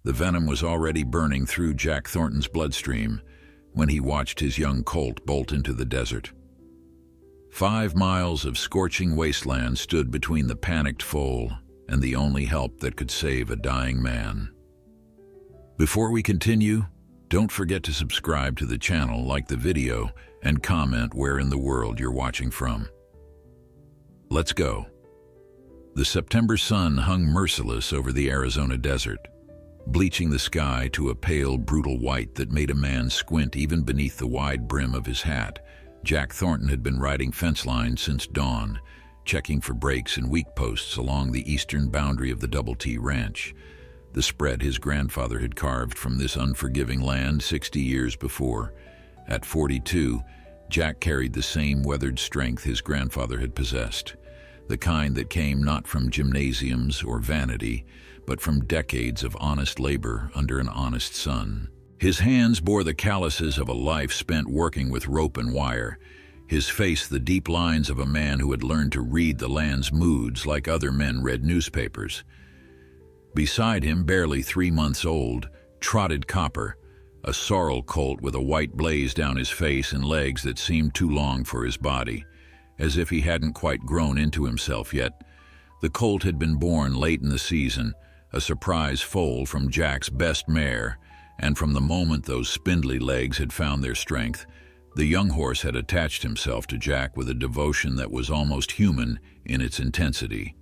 The venom was already burning through Jack Thornton's bloodstream when he watched his young colt bolt into the desert. 5 miles of scorching wasteland stood between the panicked foal and the only help that could save a dying man. Before we continue, don't forget to subscribe to the channel, like the video, and comment where in the world you're watching from. Let's go. The September sun hung merciless over the Arizona desert, bleaching the sky to a pale, brutal white that made a man squint even beneath the wide brim of his hat. Jack Thornton had been riding fence lines since dawn, checking for breaks and weak posts along the eastern boundary of the Double T Ranch, the spread his grandfather had carved from this unforgiving land 60 years before. At 42, Jack carried the same weathered strength his grandfather had possessed, the kind that came not from gymnasiums or vanity, but from decades of honest labor under an honest sun. His hands bore the calluses of a life spent working with rope and wire, his face the deep lines of a man who had learned to read the land's moods like other men read newspapers. Beside him, barely 3 months old, trotted Copper, a sorrel colt with a white blaze down his face and legs that seemed too long for his body, as if he hadn't quite grown into himself yet. The colt had been born late in the season, a surprise foal from Jack's best mare, and from the moment those spindly legs had found their strength, the young horse had attached himself to Jack with a devotion that was almost human in its intensity.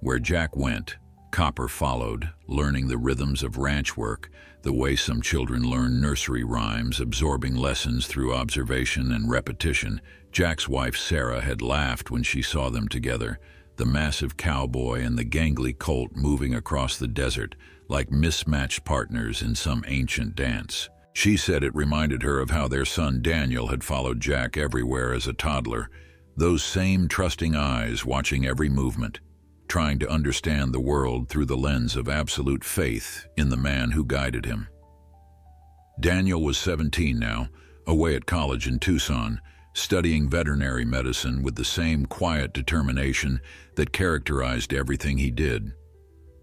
Where Jack went, Copper followed, learning the rhythms of ranch work, the way some children learn nursery rhymes, absorbing lessons through observation and repetition. Jack's wife Sarah had laughed when she saw them together, the massive Cowboy and the gangly Colt moving across the desert like mismatched partners in some ancient dance. She said it reminded her of how their son Daniel had followed Jack everywhere as a toddler, those same trusting eyes watching every movement, trying to understand the world through the lens of absolute faith in the man who guided him. Daniel was 17 now, away at college in Tucson, studying veterinary medicine with the same quiet determination that characterized everything he did.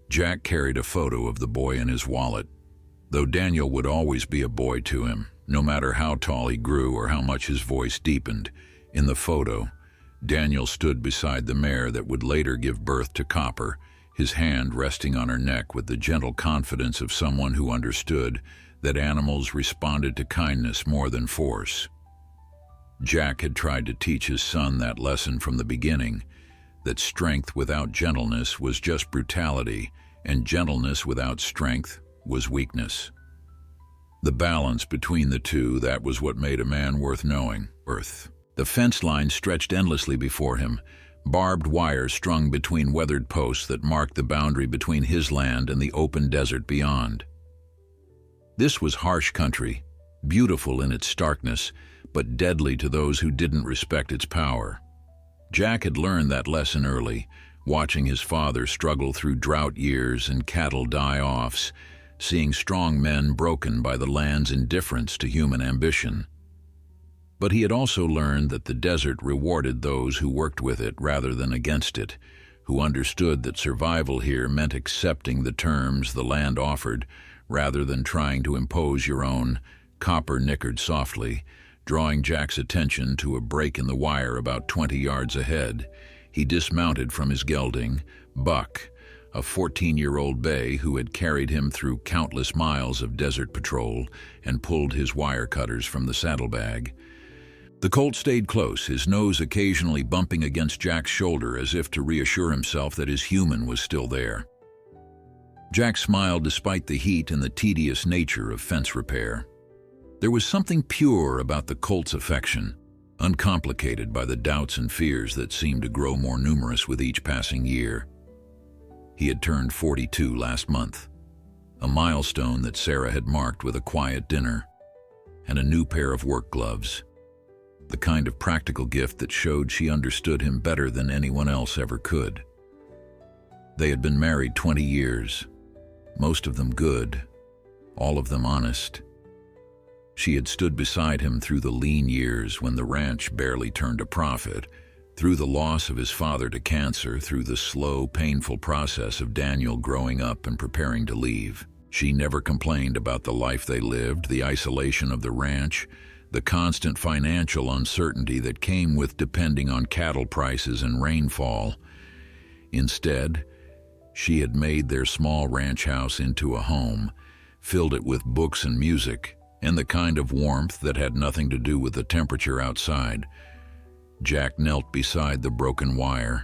Jack carried a photo of the boy in his wallet, though Daniel would always be a boy to him, no matter how tall he grew or how much his voice deepened. In the photo, Daniel stood beside the mare that would later give birth to Copper, his hand resting on her neck with the gentle confidence of someone who understood that animals responded to kindness more than force. Jack had tried to teach his son that lesson from the beginning, that strength without gentleness was just brutality, and gentleness without strength was weakness. The balance between the two, that was what made a man worth knowing. The fence line stretched endlessly before him, barbed wire strung between weathered posts that marked the boundary between his land and the open desert beyond. This was harsh country, beautiful in its starkness, but deadly to those who didn't respect its power. Jack had learned that lesson early, watching his father struggle through drought years and cattle die-offs, seeing strong men broken by the land's indifference to human ambition. But he had also learned that the desert rewarded those who worked with it rather than against it, who understood that survival here meant accepting the terms the land offered rather than trying to impose your own. Copper nickered softly, drawing Jack's attention to a break in the wire about 20 yards ahead. He dismounted from his gelding, Buck, a 14-year-old bay who had carried him through countless miles of desert patrol, and pulled his wire cutters from the saddlebag. The colt stayed close, his nose occasionally bumping against Jack's shoulder as if to reassure himself that his human was still there. Jack smiled despite the heat and the tedious nature of fence repair. There was something pure about the colt's affection, uncomplicated by the doubts and fears that seemed to grow more numerous with each passing year. He had turned 42 last month, a milestone that Sarah had marked with a quiet dinner and a new pair of work gloves, the kind of practical gift that showed she understood him better than anyone else ever could. They had been married 20 years, most of them good, all of them honest. She had stood beside him through the lean years when the ranch barely turned a profit, through the loss of his father to cancer, through the slow, painful process of Daniel growing up and preparing to leave. She never complained about the life they lived, the isolation of the ranch, the constant financial uncertainty that came with depending on cattle prices and rainfall. Instead, she had made their small ranch house into a home, filled it with books and music, and the kind of warmth that had nothing to do with the temperature outside. Jack knelt beside the broken wire,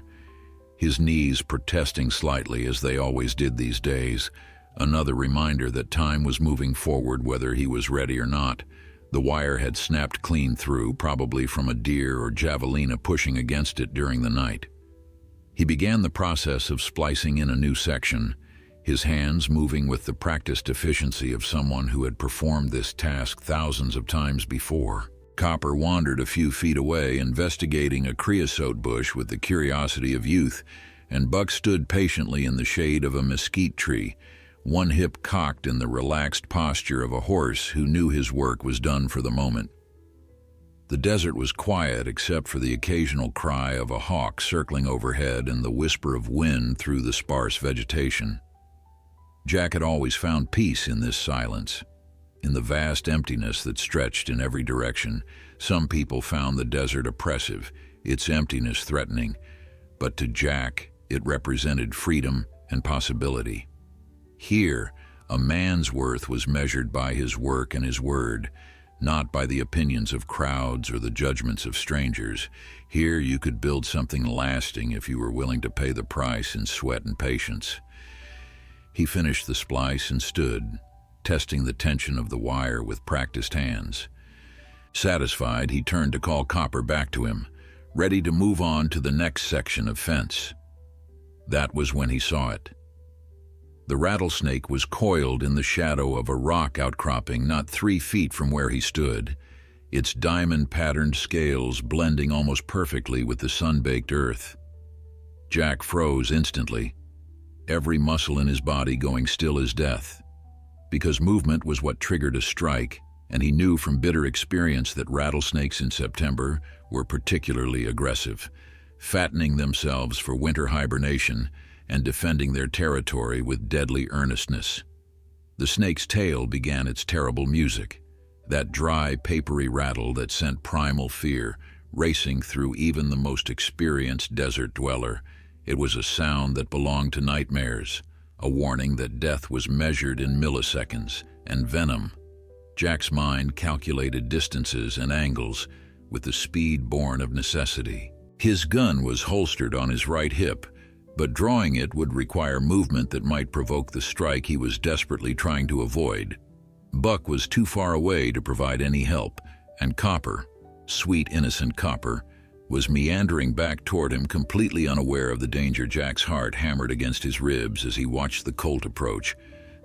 his knees protesting slightly as they always did these days, another reminder that time was moving forward whether he was ready or not. The wire had snapped clean through, probably from a deer or javelina pushing against it during the night. He began the process of splicing in a new section, his hands moving with the practiced efficiency of someone who had performed this task thousands of times before. Copper wandered a few feet away, investigating a creosote bush with the curiosity of youth, and Buck stood patiently in the shade of a mesquite tree, one hip cocked in the relaxed posture of a horse who knew his work was done for the moment. The desert was quiet except for the occasional cry of a hawk circling overhead and the whisper of wind through the sparse vegetation. Jack had always found peace in this silence, in the vast emptiness that stretched in every direction. Some people found the desert oppressive, its emptiness threatening, but to Jack, it represented freedom and possibility. Here, a man's worth was measured by his work and his word, not by the opinions of crowds or the judgments of strangers. Here you could build something lasting if you were willing to pay the price in sweat and patience. He finished the splice and stood, testing the tension of the wire with practiced hands. Satisfied, he turned to call Copper back to him, ready to move on to the next section of fence. That was when he saw it. The rattlesnake was coiled in the shadow of a rock outcropping not 3 feet from where he stood, its diamond-patterned scales blending almost perfectly with the sun-baked earth. Jack froze instantly, every muscle in his body going still as death, because movement was what triggered a strike, and he knew from bitter experience that rattlesnakes in September were particularly aggressive, fattening themselves for winter hibernation and defending their territory with deadly earnestness. The snake's tail began its terrible music, that dry, papery rattle that sent primal fear racing through even the most experienced desert dweller. It was a sound that belonged to nightmares, a warning that death was measured in milliseconds, and venom. Jack's mind calculated distances and angles with the speed born of necessity. His gun was holstered on his right hip, but drawing it would require movement that might provoke the strike he was desperately trying to avoid. Buck was too far away to provide any help, and Copper, sweet innocent Copper, was meandering back toward him, completely unaware of the danger. Jack's heart hammered against his ribs as he watched the Colt approach,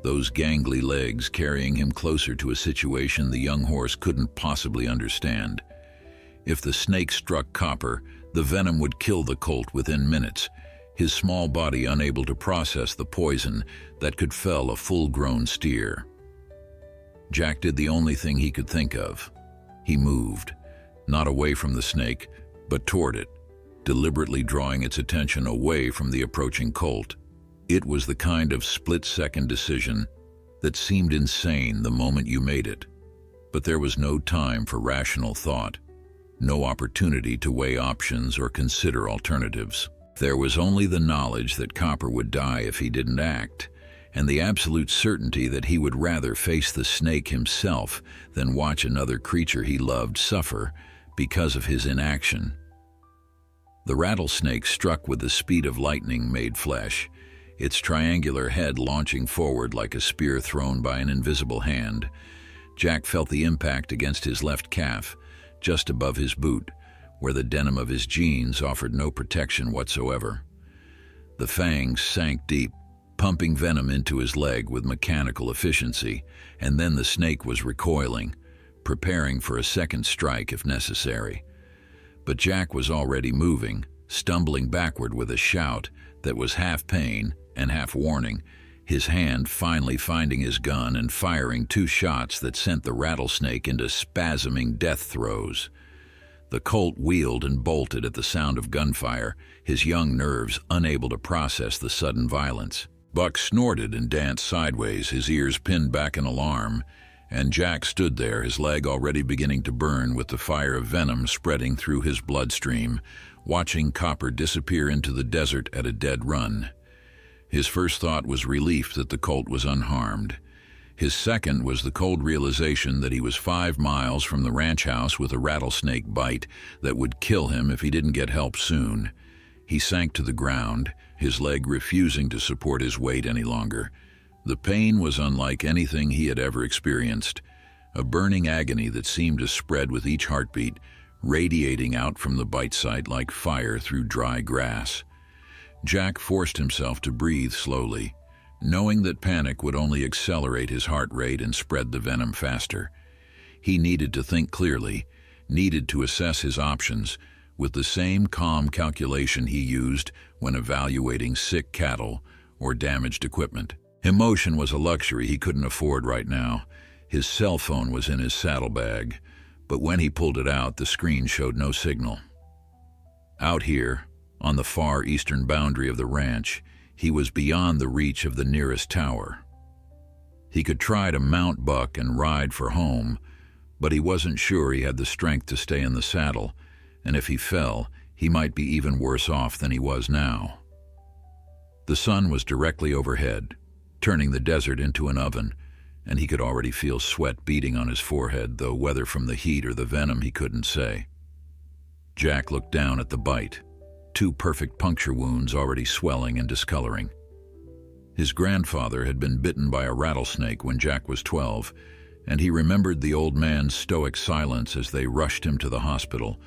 those gangly legs carrying him closer to a situation the young horse couldn't possibly understand. If the snake struck Copper, the venom would kill the Colt within minutes, his small body unable to process the poison that could fell a full-grown steer. Jack did the only thing he could think of. He moved, not away from the snake, but toward it, deliberately drawing its attention away from the approaching Colt. It was the kind of split-second decision that seemed insane the moment you made it. But there was no time for rational thought, no opportunity to weigh options or consider alternatives. There was only the knowledge that Copper would die if he didn't act, and the absolute certainty that he would rather face the snake himself than watch another creature he loved suffer because of his inaction. The rattlesnake struck with the speed of lightning made flesh, its triangular head launching forward like a spear thrown by an invisible hand. Jack felt the impact against his left calf, just above his boot, where the denim of his jeans offered no protection whatsoever. The fangs sank deep, pumping venom into his leg with mechanical efficiency, and then the snake was recoiling, preparing for a second strike if necessary. But Jack was already moving, stumbling backward with a shout that was half pain and half warning, his hand finally finding his gun and firing 2 shots that sent the rattlesnake into spasming death throes. The Colt wheeled and bolted at the sound of gunfire, his young nerves unable to process the sudden violence. Buck snorted and danced sideways, his ears pinned back in alarm, and Jack stood there, his leg already beginning to burn with the fire of venom spreading through his bloodstream, watching Copper disappear into the desert at a dead run. His first thought was relief that the Colt was unharmed. His second was the cold realization that he was 5 miles from the ranch house with a rattlesnake bite that would kill him if he didn't get help soon. He sank to the ground, his leg refusing to support his weight any longer. The pain was unlike anything he had ever experienced, a burning agony that seemed to spread with each heartbeat, radiating out from the bite site like fire through dry grass. Jack forced himself to breathe slowly, knowing that panic would only accelerate his heart rate and spread the venom faster. He needed to think clearly, needed to assess his options, with the same calm calculation he used when evaluating sick cattle or damaged equipment. Emotion was a luxury he couldn't afford right now. His cell phone was in his saddlebag, but when he pulled it out, the screen showed no signal. Out here, on the far eastern boundary of the ranch, he was beyond the reach of the nearest tower. He could try to mount Buck and ride for home, but he wasn't sure he had the strength to stay in the saddle, and if he fell, he might be even worse off than he was now. The sun was directly overhead, turning the desert into an oven, and he could already feel sweat beading on his forehead, though whether from the heat or the venom he couldn't say. Jack looked down at the bite, 2 perfect puncture wounds already swelling and discoloring. His grandfather had been bitten by a rattlesnake when Jack was 12, and he remembered the old man's stoic silence as they rushed him to the hospital,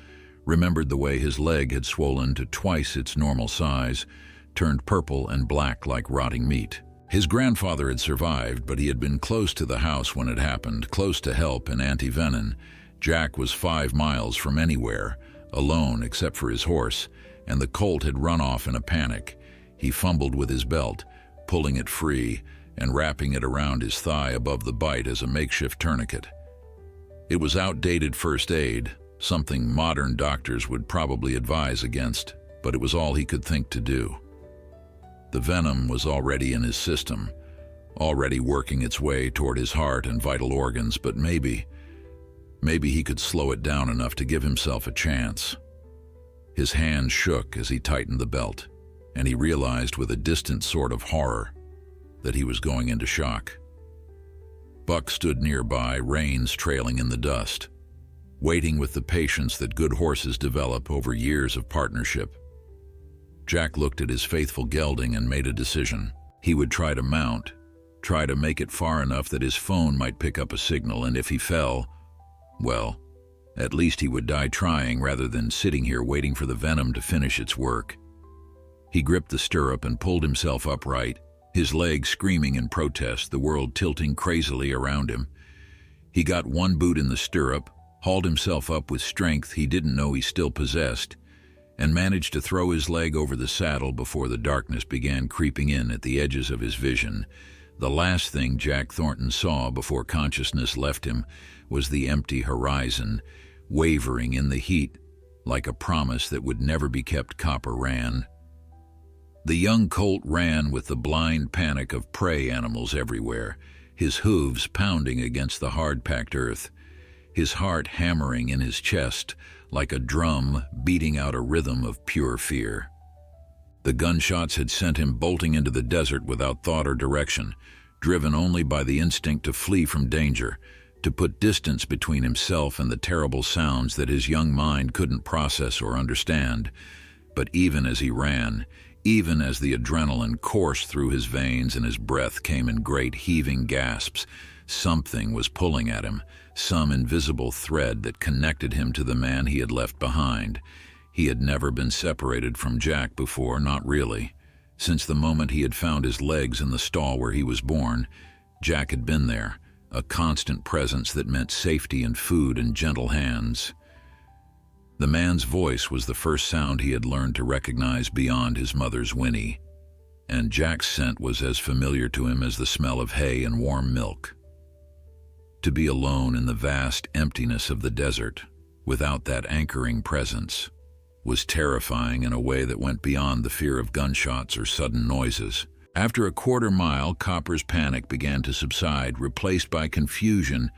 remembered the way his leg had swollen to twice its normal size, turned purple and black like rotting meat. His grandfather had survived, but he had been close to the house when it happened, close to help and anti-venom. Jack was 5 miles from anywhere, alone except for his horse, and the Colt had run off in a panic. He fumbled with his belt, pulling it free and wrapping it around his thigh above the bite as a makeshift tourniquet. It was outdated first aid, something modern doctors would probably advise against, but it was all he could think to do. The venom was already in his system, already working its way toward his heart and vital organs, but maybe he could slow it down enough to give himself a chance. His hand shook as he tightened the belt, and he realized with a distant sort of horror that he was going into shock. Buck stood nearby, reins trailing in the dust, waiting with the patience that good horses develop over years of partnership. Jack looked at his faithful gelding and made a decision. He would try to mount, try to make it far enough that his phone might pick up a signal, and if he fell, well, at least he would die trying rather than sitting here waiting for the venom to finish its work. He gripped the stirrup and pulled himself upright, his legs screaming in protest, the world tilting crazily around him. He got one boot in the stirrup, hauled himself up with strength he didn't know he still possessed, and managed to throw his leg over the saddle before the darkness began creeping in at the edges of his vision. The last thing Jack Thornton saw before consciousness left him was the empty horizon, wavering in the heat like a promise that would never be kept. Copper ran. The young Colt ran with the blind panic of prey animals everywhere, his hooves pounding against the hard-packed earth, his heart hammering in his chest like a drum beating out a rhythm of pure fear. The gunshots had sent him bolting into the desert without thought or direction, driven only by the instinct to flee from danger, to put distance between himself and the terrible sounds that his young mind couldn't process or understand. But even as he ran, even as the adrenaline coursed through his veins and his breath came in great heaving gasps, something was pulling at him, some invisible thread that connected him to the man he had left behind. He had never been separated from Jack before, not really. Since the moment he had found his legs in the stall where he was born, Jack had been there, a constant presence that meant safety and food and gentle hands. The man's voice was the first sound he had learned to recognize beyond his mother's whinny, and Jack's scent was as familiar to him as the smell of hay and warm milk. To be alone in the vast emptiness of the desert, without that anchoring presence, was terrifying in a way that went beyond the fear of gunshots or sudden noises. After a quarter mile, Copper's panic began to subside, replaced by confusion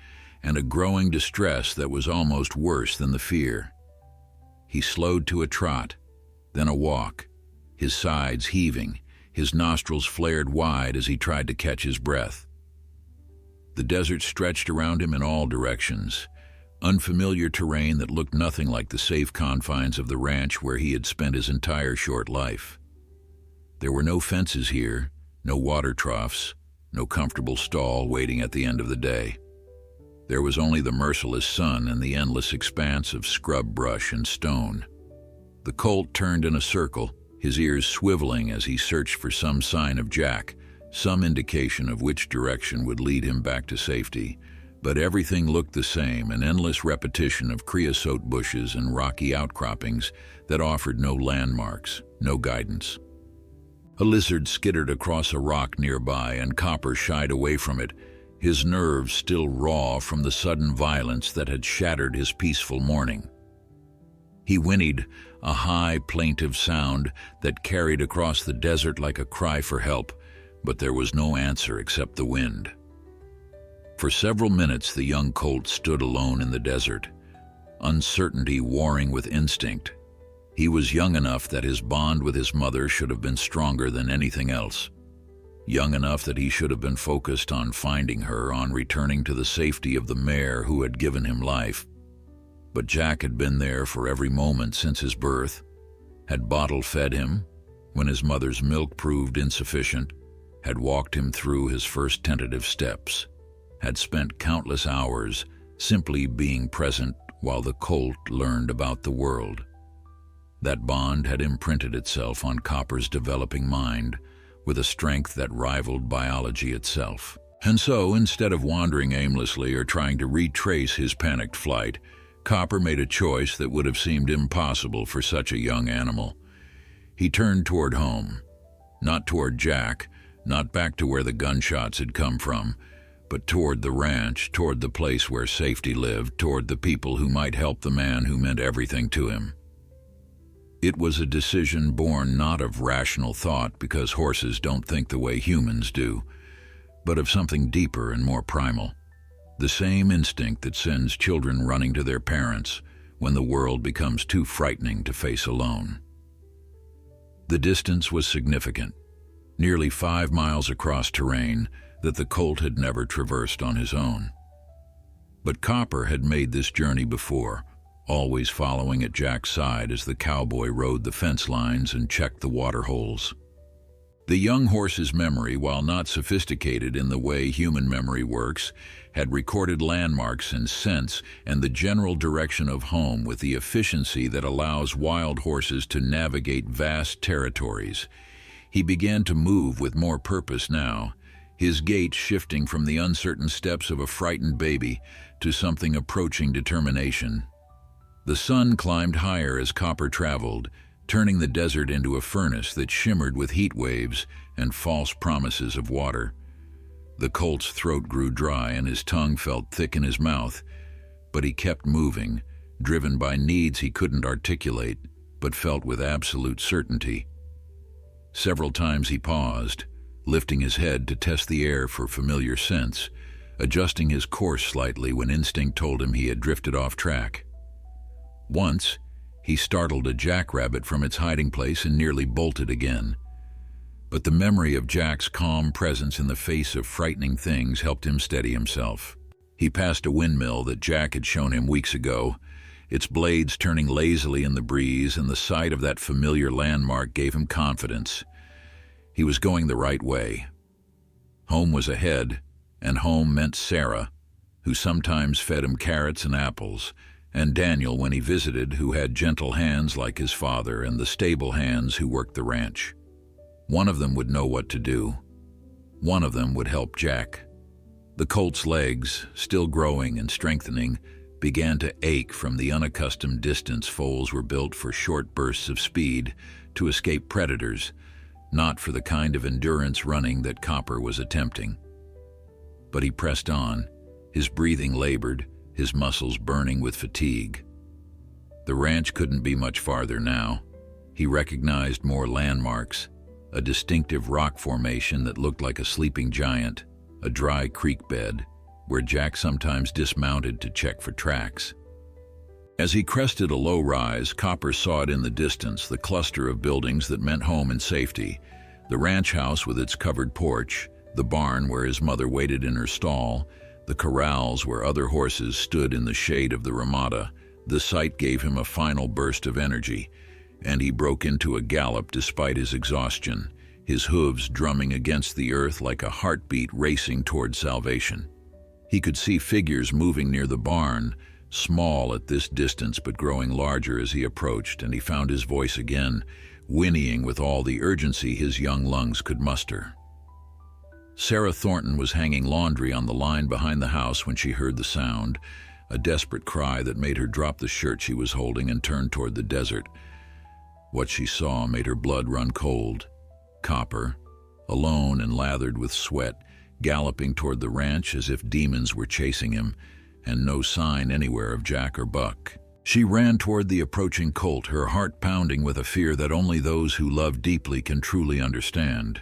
and a growing distress that was almost worse than the fear. He slowed to a trot, then a walk, his sides heaving, his nostrils flared wide as he tried to catch his breath. The desert stretched around him in all directions, unfamiliar terrain that looked nothing like the safe confines of the ranch where he had spent his entire short life. There were no fences here, no water troughs, no comfortable stall waiting at the end of the day. There was only the merciless sun and the endless expanse of scrub brush and stone. The Colt turned in a circle, his ears swiveling as he searched for some sign of Jack, some indication of which direction would lead him back to safety. But everything looked the same, an endless repetition of creosote bushes and rocky outcroppings that offered no landmarks, no guidance. A lizard skittered across a rock nearby, and Copper shied away from it, his nerves still raw from the sudden violence that had shattered his peaceful morning. He whinnied, a high, plaintive sound that carried across the desert like a cry for help, but there was no answer except the wind. For several minutes the young Colt stood alone in the desert, uncertainty warring with instinct. He was young enough that his bond with his mother should have been stronger than anything else. Young enough that he should have been focused on finding her, on returning to the safety of the mare who had given him life. But Jack had been there for every moment since his birth, had bottle-fed him when his mother's milk proved insufficient, had walked him through his first tentative steps, had spent countless hours simply being present while the Colt learned about the world. That bond had imprinted itself on Copper's developing mind with a strength that rivaled biology itself. And so, instead of wandering aimlessly or trying to retrace his panicked flight, Copper made a choice that would have seemed impossible for such a young animal. He turned toward home, not toward Jack, not back to where the gunshots had come from, but toward the ranch, toward the place where safety lived, toward the people who might help the man who meant everything to him. It was a decision born not of rational thought, because horses don't think the way humans do, but of something deeper and more primal. The same instinct that sends children running to their parents when the world becomes too frightening to face alone. The distance was significant, nearly 5 miles across terrain that the Colt had never traversed on his own. But Copper had made this journey before, always following at Jack's side as the cowboy rode the fence lines and checked the water holes. The young horse's memory, while not sophisticated in the way human memory works, had recorded landmarks and scents and the general direction of home with the efficiency that allows wild horses to navigate vast territories. He began to move with more purpose now, his gait shifting from the uncertain steps of a frightened baby to something approaching determination. The sun climbed higher as Copper traveled, turning the desert into a furnace that shimmered with heat waves and false promises of water. The Colt's throat grew dry and his tongue felt thick in his mouth, but he kept moving, driven by needs he couldn't articulate, but felt with absolute certainty. Several times he paused, lifting his head to test the air for familiar scents, adjusting his course slightly when instinct told him he had drifted off track. Once, he startled a jackrabbit from its hiding place and nearly bolted again. But the memory of Jack's calm presence in the face of frightening things helped him steady himself. He passed a windmill that Jack had shown him weeks ago, its blades turning lazily in the breeze, and the sight of that familiar landmark gave him confidence. He was going the right way. Home was ahead, and home meant Sarah, who sometimes fed him carrots and apples, and Daniel when he visited, who had gentle hands like his father and the stable hands who worked the ranch. One of them would know what to do. One of them would help Jack. The Colt's legs, still growing and strengthening, began to ache from the unaccustomed distance foals were built for short bursts of speed to escape predators, not for the kind of endurance running that Copper was attempting. But he pressed on, his breathing labored, his muscles burning with fatigue. The ranch couldn't be much farther now. He recognized more landmarks, a distinctive rock formation that looked like a sleeping giant, a dry creek bed, where Jack sometimes dismounted to check for tracks. As he crested a low rise, Copper saw it in the distance, the cluster of buildings that meant home and safety. The ranch house with its covered porch, the barn where his mother waited in her stall, the corrals where other horses stood in the shade of the ramada. The sight gave him a final burst of energy, and he broke into a gallop despite his exhaustion, his hooves drumming against the earth like a heartbeat racing toward salvation. He could see figures moving near the barn, small at this distance but growing larger as he approached, and he found his voice again, whinnying with all the urgency his young lungs could muster. Sarah Thornton was hanging laundry on the line behind the house when she heard the sound, a desperate cry that made her drop the shirt she was holding and turn toward the desert. What she saw made her blood run cold. Copper, alone and lathered with sweat, galloping toward the ranch as if demons were chasing him, and no sign anywhere of Jack or Buck. She ran toward the approaching Colt, her heart pounding with a fear that only those who love deeply can truly understand.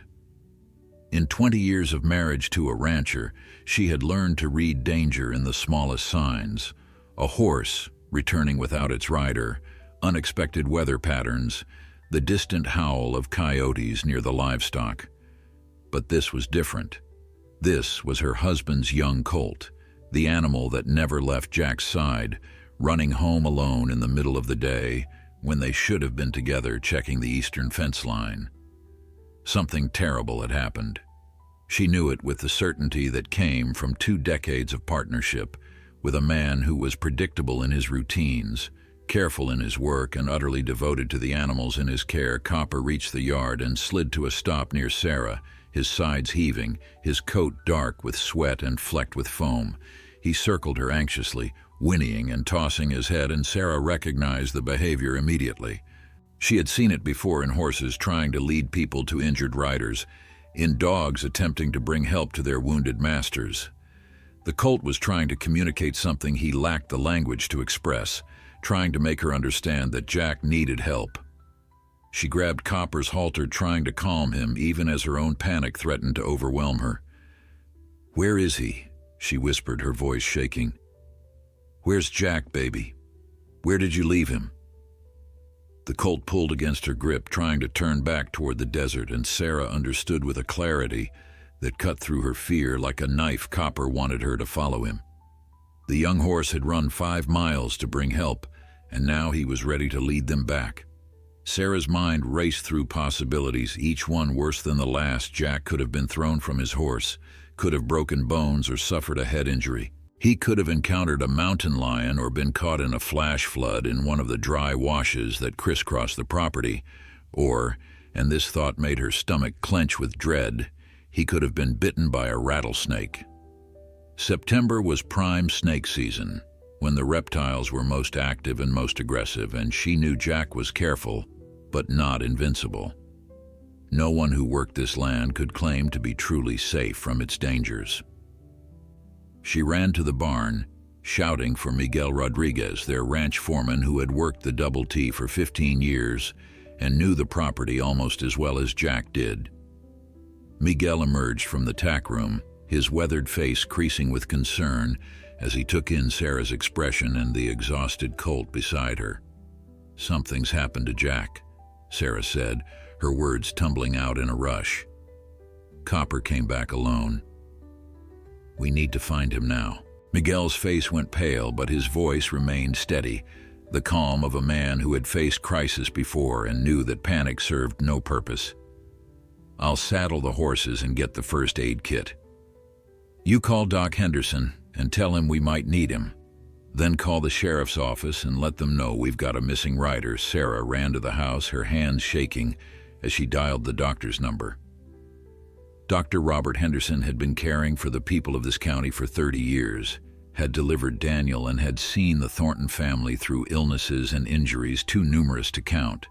In 20 years of marriage to a rancher, she had learned to read danger in the smallest signs. A horse returning without its rider, unexpected weather patterns, the distant howl of coyotes near the livestock. But this was different. This was her husband's young Colt, the animal that never left Jack's side, running home alone in the middle of the day when they should have been together checking the eastern fence line. Something terrible had happened. She knew it with the certainty that came from 2 decades of partnership with a man who was predictable in his routines, careful in his work, and utterly devoted to the animals in his care. Copper reached the yard and slid to a stop near Sarah, his sides heaving, his coat dark with sweat and flecked with foam. He circled her anxiously, whinnying and tossing his head, and Sarah recognized the behavior immediately. She had seen it before in horses trying to lead people to injured riders, in dogs attempting to bring help to their wounded masters. The Colt was trying to communicate something he lacked the language to express, trying to make her understand that Jack needed help. She grabbed Copper's halter, trying to calm him, even as her own panic threatened to overwhelm her. "Where is he?" she whispered, her voice shaking. "Where's Jack, baby? Where did you leave him?" The Colt pulled against her grip, trying to turn back toward the desert, and Sarah understood with a clarity that cut through her fear like a knife. Copper wanted her to follow him. The young horse had run 5 miles to bring help, and now he was ready to lead them back. Sarah's mind raced through possibilities, each one worse than the last. Jack could have been thrown from his horse, could have broken bones or suffered a head injury. He could have encountered a mountain lion or been caught in a flash flood in one of the dry washes that crisscrossed the property. Or, and this thought made her stomach clench with dread, he could have been bitten by a rattlesnake. September was prime snake season, when the reptiles were most active and most aggressive, and she knew Jack was careful, but not invincible. No one who worked this land could claim to be truly safe from its dangers. She ran to the barn, shouting for Miguel Rodriguez, their ranch foreman who had worked the Double T for 15 years and knew the property almost as well as Jack did. Miguel emerged from the tack room, his weathered face creasing with concern as he took in Sarah's expression and the exhausted Colt beside her. "Something's happened to Jack," Sarah said, her words tumbling out in a rush. Copper came back alone. "We need to find him now." Miguel's face went pale, but his voice remained steady, the calm of a man who had faced crisis before and knew that panic served no purpose. "I'll saddle the horses and get the first aid kit. You call Doc Henderson and tell him we might need him. Then call the sheriff's office and let them know we've got a missing rider." Sarah ran to the house, her hands shaking as she dialed the doctor's number. Dr. Robert Henderson had been caring for the people of this county for 30 years, had delivered Daniel, and had seen the Thornton family through illnesses and injuries too numerous to count.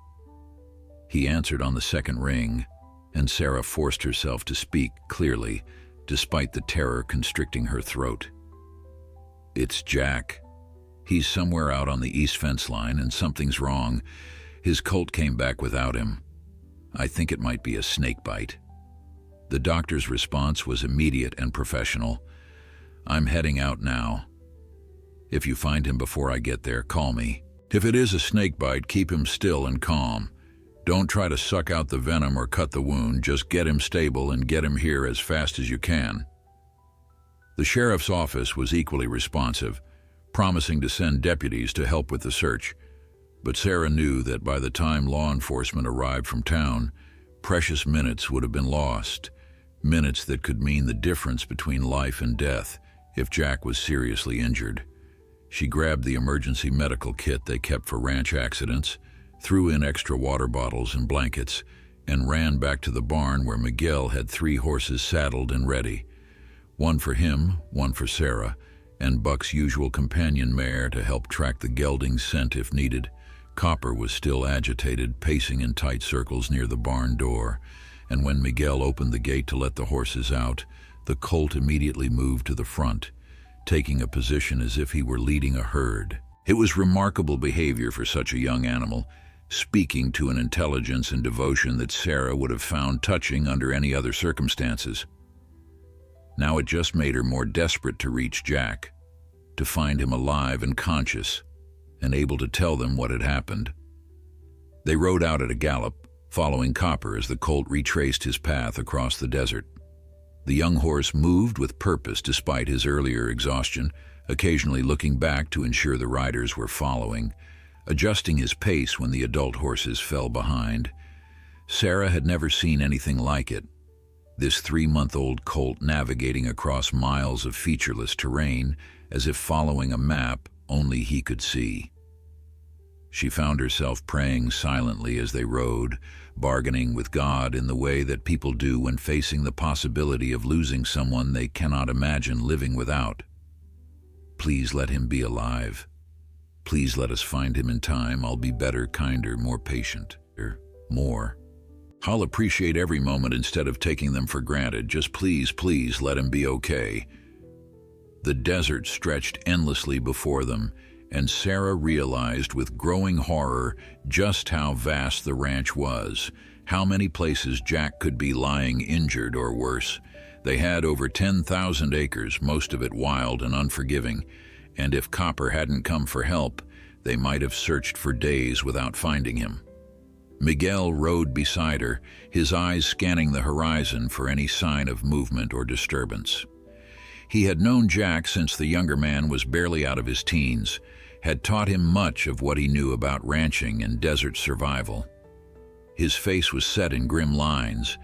He answered on the second ring, and Sarah forced herself to speak clearly, despite the terror constricting her throat. "It's Jack. He's somewhere out on the east fence line, and something's wrong. His Colt came back without him. "I think it might be a snake bite." The doctor's response was immediate and professional. "I'm heading out now. If you find him before I get there, call me. If it is a snake bite, keep him still and calm. Don't try to suck out the venom or cut the wound, just get him stable and get him here as fast as you can." The sheriff's office was equally responsive, promising to send deputies to help with the search. But Sarah knew that by the time law enforcement arrived from town, precious minutes would have been lost, minutes that could mean the difference between life and death if Jack was seriously injured. She grabbed the emergency medical kit they kept for ranch accidents, threw in extra water bottles and blankets, and ran back to the barn where Miguel had 3 horses saddled and ready. One for him, one for Sarah, and Buck's usual companion mare to help track the gelding scent if needed. Copper was still agitated, pacing in tight circles near the barn door, and when Miguel opened the gate to let the horses out, the colt immediately moved to the front, taking a position as if he were leading a herd. It was remarkable behavior for such a young animal, speaking to an intelligence and devotion that Sarah would have found touching under any other circumstances. Now it just made her more desperate to reach Jack, to find him alive and conscious, and able to tell them what had happened. They rode out at a gallop, following Copper as the colt retraced his path across the desert. The young horse moved with purpose despite his earlier exhaustion, occasionally looking back to ensure the riders were following, adjusting his pace when the adult horses fell behind. Sarah had never seen anything like it. This 3-month-old colt navigating across miles of featureless terrain as if following a map only he could see. She found herself praying silently as they rode, bargaining with God in the way that people do when facing the possibility of losing someone they cannot imagine living without. "Please let him be alive. Please let us find him in time. I'll be better, kinder, more patient. More. I'll appreciate every moment instead of taking them for granted. Just please, please let him be okay." The desert stretched endlessly before them, and Sarah realized with growing horror just how vast the ranch was, how many places Jack could be lying injured or worse. They had over 10,000 acres, most of it wild and unforgiving, and if Copper hadn't come for help, they might have searched for days without finding him. Miguel rode beside her, his eyes scanning the horizon for any sign of movement or disturbance. He had known Jack since the younger man was barely out of his teens, had taught him much of what he knew about ranching and desert survival. His face was set in grim lines,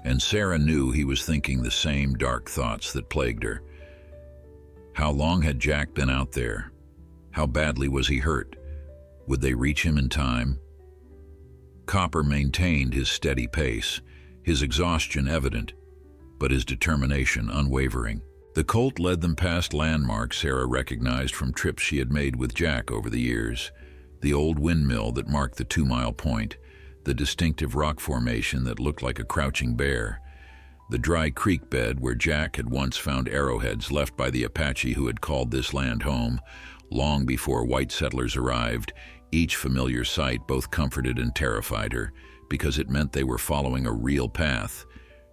and Sarah knew he was thinking the same dark thoughts that plagued her. How long had Jack been out there? How badly was he hurt? Would they reach him in time? Copper maintained his steady pace, his exhaustion evident, but his determination unwavering. The colt led them past landmarks Sarah recognized from trips she had made with Jack over the years. The old windmill that marked the 2-mile point, the distinctive rock formation that looked like a crouching bear, the dry creek bed where Jack had once found arrowheads left by the Apache who had called this land home, long before white settlers arrived. Each familiar sight both comforted and terrified her, because it meant they were following a real path,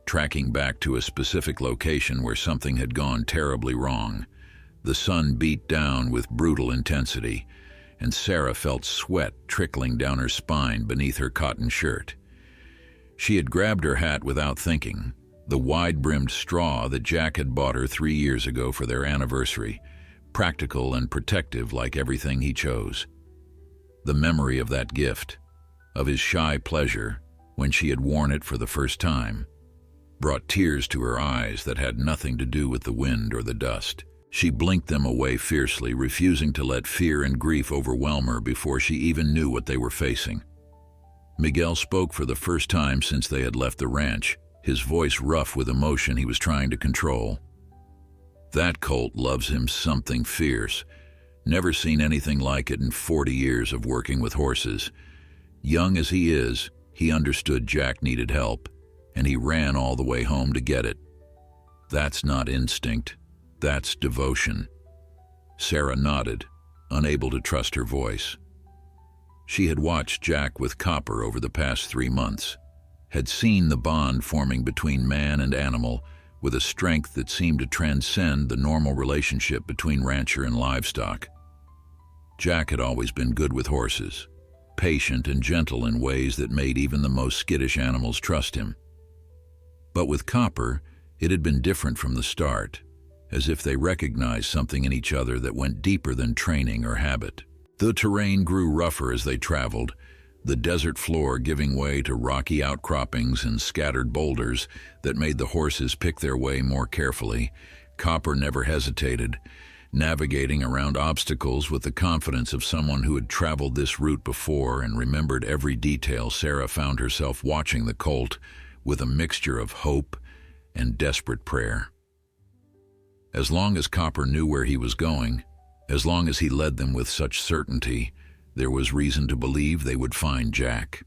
tracking back to a specific location where something had gone terribly wrong. The sun beat down with brutal intensity, and Sarah felt sweat trickling down her spine beneath her cotton shirt. She had grabbed her hat without thinking, the wide-brimmed straw that Jack had bought her 3 years ago for their anniversary, practical and protective like everything he chose. The memory of that gift, of his shy pleasure when she had worn it for the first time, brought tears to her eyes that had nothing to do with the wind or the dust. She blinked them away fiercely, refusing to let fear and grief overwhelm her before she even knew what they were facing. Miguel spoke for the first time since they had left the ranch, his voice rough with emotion he was trying to control. "That colt loves him something fierce. Never seen anything like it in 40 years of working with horses. Young as he is, he understood Jack needed help, and he ran all the way home to get it. That's not instinct, that's devotion." Sarah nodded, unable to trust her voice. She had watched Jack with Copper over the past 3 months, had seen the bond forming between man and animal with a strength that seemed to transcend the normal relationship between rancher and livestock. Jack had always been good with horses, patient and gentle in ways that made even the most skittish animals trust him. But with Copper, it had been different from the start, as if they recognized something in each other that went deeper than training or habit. The terrain grew rougher as they traveled, the desert floor giving way to rocky outcroppings and scattered boulders that made the horses pick their way more carefully. Copper never hesitated, navigating around obstacles with the confidence of someone who had traveled this route before and remembered every detail. Sarah found herself watching the colt with a mixture of hope and desperate prayer. As long as Copper knew where he was going, as long as he led them with such certainty, there was reason to believe they would find Jack.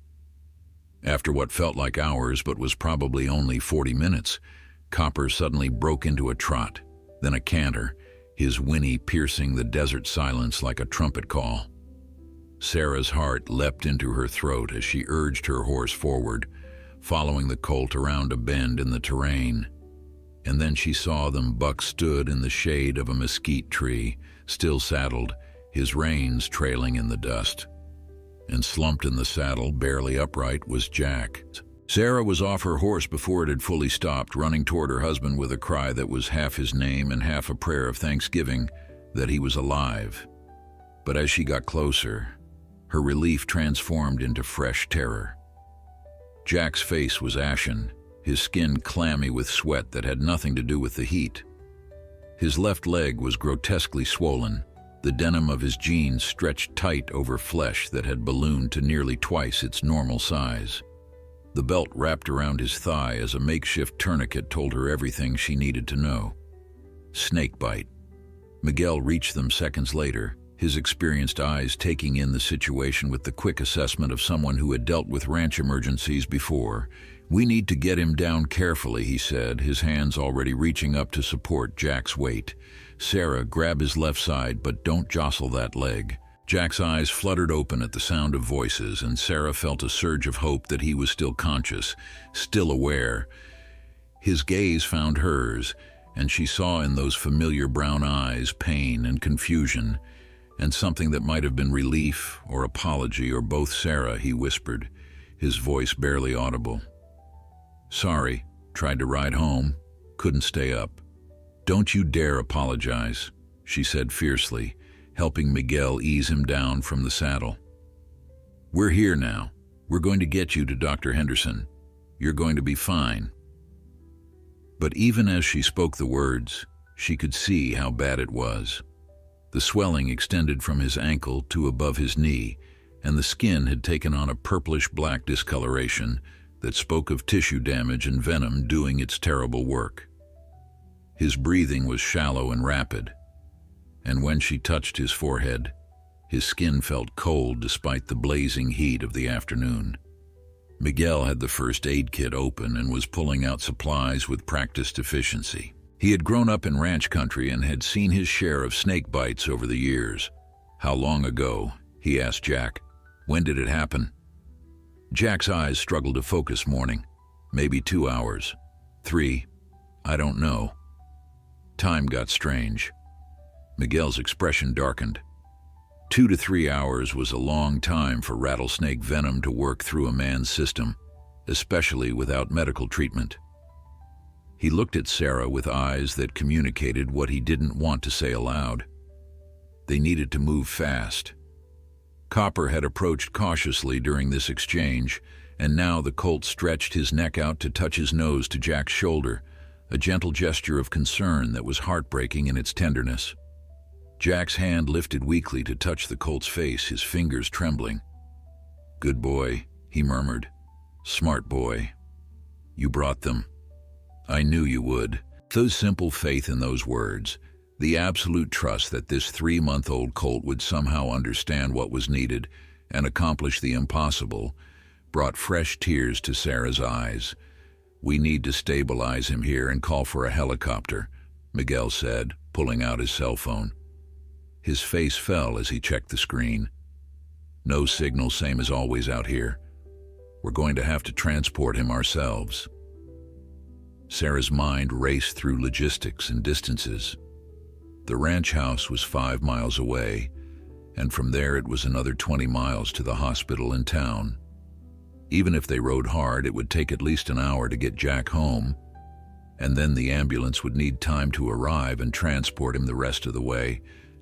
After what felt like hours but was probably only 40 minutes, Copper suddenly broke into a trot, then a canter, his whinny piercing the desert silence like a trumpet call. Sarah's heart leapt into her throat as she urged her horse forward, following the colt around a bend in the terrain. And then she saw them. Buck stood in the shade of a mesquite tree, still saddled, his reins trailing in the dust. And slumped in the saddle, barely upright, was Jack. Sarah was off her horse before it had fully stopped, running toward her husband with a cry that was half his name and half a prayer of thanksgiving that he was alive. But as she got closer, her relief transformed into fresh terror. Jack's face was ashen, his skin clammy with sweat that had nothing to do with the heat. His left leg was grotesquely swollen, the denim of his jeans stretched tight over flesh that had ballooned to nearly twice its normal size. The belt wrapped around his thigh as a makeshift tourniquet told her everything she needed to know. Snake bite. Miguel reached them seconds later, his experienced eyes taking in the situation with the quick assessment of someone who had dealt with ranch emergencies before. "We need to get him down carefully," he said, his hands already reaching up to support Jack's weight. "Sarah, grab his left side, but don't jostle that leg." Jack's eyes fluttered open at the sound of voices, and Sarah felt a surge of hope that he was still conscious, still aware. His gaze found hers, and she saw in those familiar brown eyes pain and confusion, and something that might have been relief or apology or both. "Sarah," he whispered, his voice barely audible. "Sorry, tried to ride home, couldn't stay up." "Don't you dare apologize," she said fiercely, helping Miguel ease him down from the saddle. "We're here now. We're going to get you to Dr. Henderson. You're going to be fine." But even as she spoke the words, she could see how bad it was. The swelling extended from his ankle to above his knee, and the skin had taken on a purplish-black discoloration that spoke of tissue damage and venom doing its terrible work. His breathing was shallow and rapid, and when she touched his forehead, his skin felt cold despite the blazing heat of the afternoon. Miguel had the first aid kit open and was pulling out supplies with practiced efficiency. He had grown up in ranch country and had seen his share of snake bites over the years. "How long ago?" he asked Jack. "When did it happen?" Jack's eyes struggled to focus. "Morning. Maybe 2 hours. 3. I don't know." Time got strange. Miguel's expression darkened. 2 to 3 hours was a long time for rattlesnake venom to work through a man's system, especially without medical treatment. He looked at Sarah with eyes that communicated what he didn't want to say aloud. They needed to move fast. Copper had approached cautiously during this exchange, and now the colt stretched his neck out to touch his nose to Jack's shoulder, a gentle gesture of concern that was heartbreaking in its tenderness. Jack's hand lifted weakly to touch the colt's face, his fingers trembling. "Good boy," he murmured. "Smart boy. You brought them. I knew you would." The simple faith in those words, the absolute trust that this 3-month-old colt would somehow understand what was needed and accomplish the impossible, brought fresh tears to Sarah's eyes. "We need to stabilize him here and call for a helicopter," Miguel said, pulling out his cell phone. His face fell as he checked the screen. "No signal, same as always out here. We're going to have to transport him ourselves. Sarah's mind raced through logistics and distances. The ranch house was 5 miles away, and from there it was another 20 miles to the hospital in town. Even if they rode hard, it would take at least an hour to get Jack home, and then the ambulance would need time to arrive and transport him the rest of the way.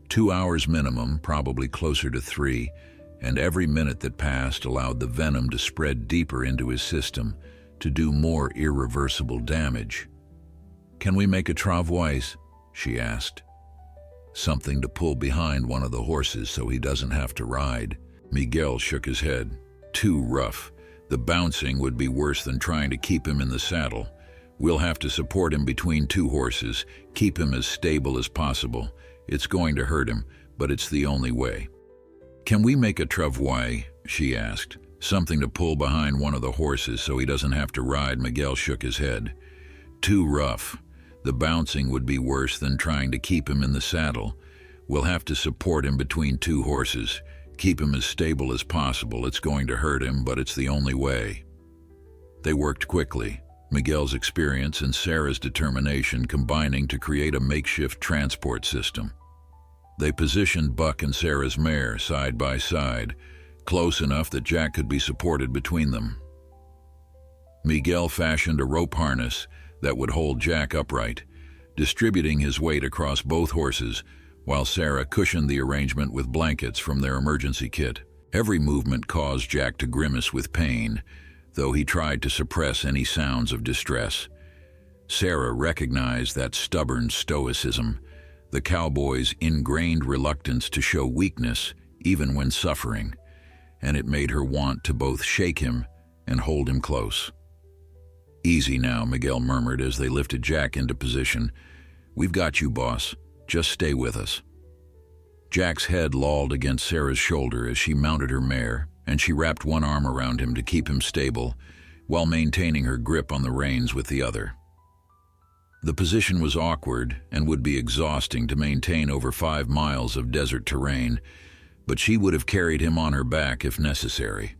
2 hours minimum, probably closer to 3, and every minute that passed allowed the venom to spread deeper into his system, to do more irreversible damage. "Can we make a travois?" she asked. "Something to pull behind one of the horses so he doesn't have to ride." Miguel shook his head. "Too rough. The bouncing would be worse than trying to keep him in the saddle. We'll have to support him between 2 horses, keep him as stable as possible. It's going to hurt him, but it's the only way." "Can we make a travois?" she asked. "Something to pull behind one of the horses so he doesn't have to ride." Miguel shook his head. "Too rough. The bouncing would be worse than trying to keep him in the saddle. We'll have to support him between 2 horses, keep him as stable as possible. It's going to hurt him, but it's the only way." They worked quickly, Miguel's experience and Sarah's determination combining to create a makeshift transport system. They positioned Buck and Sarah's mare side by side, close enough that Jack could be supported between them. Miguel fashioned a rope harness that would hold Jack upright, distributing his weight across both horses, while Sarah cushioned the arrangement with blankets from their emergency kit. Every movement caused Jack to grimace with pain, though he tried to suppress any sounds of distress. Sarah recognized that stubborn stoicism, the cowboy's ingrained reluctance to show weakness even when suffering, and it made her want to both shake him and hold him close. "Easy now," Miguel murmured as they lifted Jack into position. "We've got you, boss. Just stay with us." Jack's head lolled against Sarah's shoulder as she mounted her mare, and she wrapped one arm around him to keep him stable, while maintaining her grip on the reins with the other. The position was awkward and would be exhausting to maintain over 5 miles of desert terrain, but she would have carried him on her back if necessary.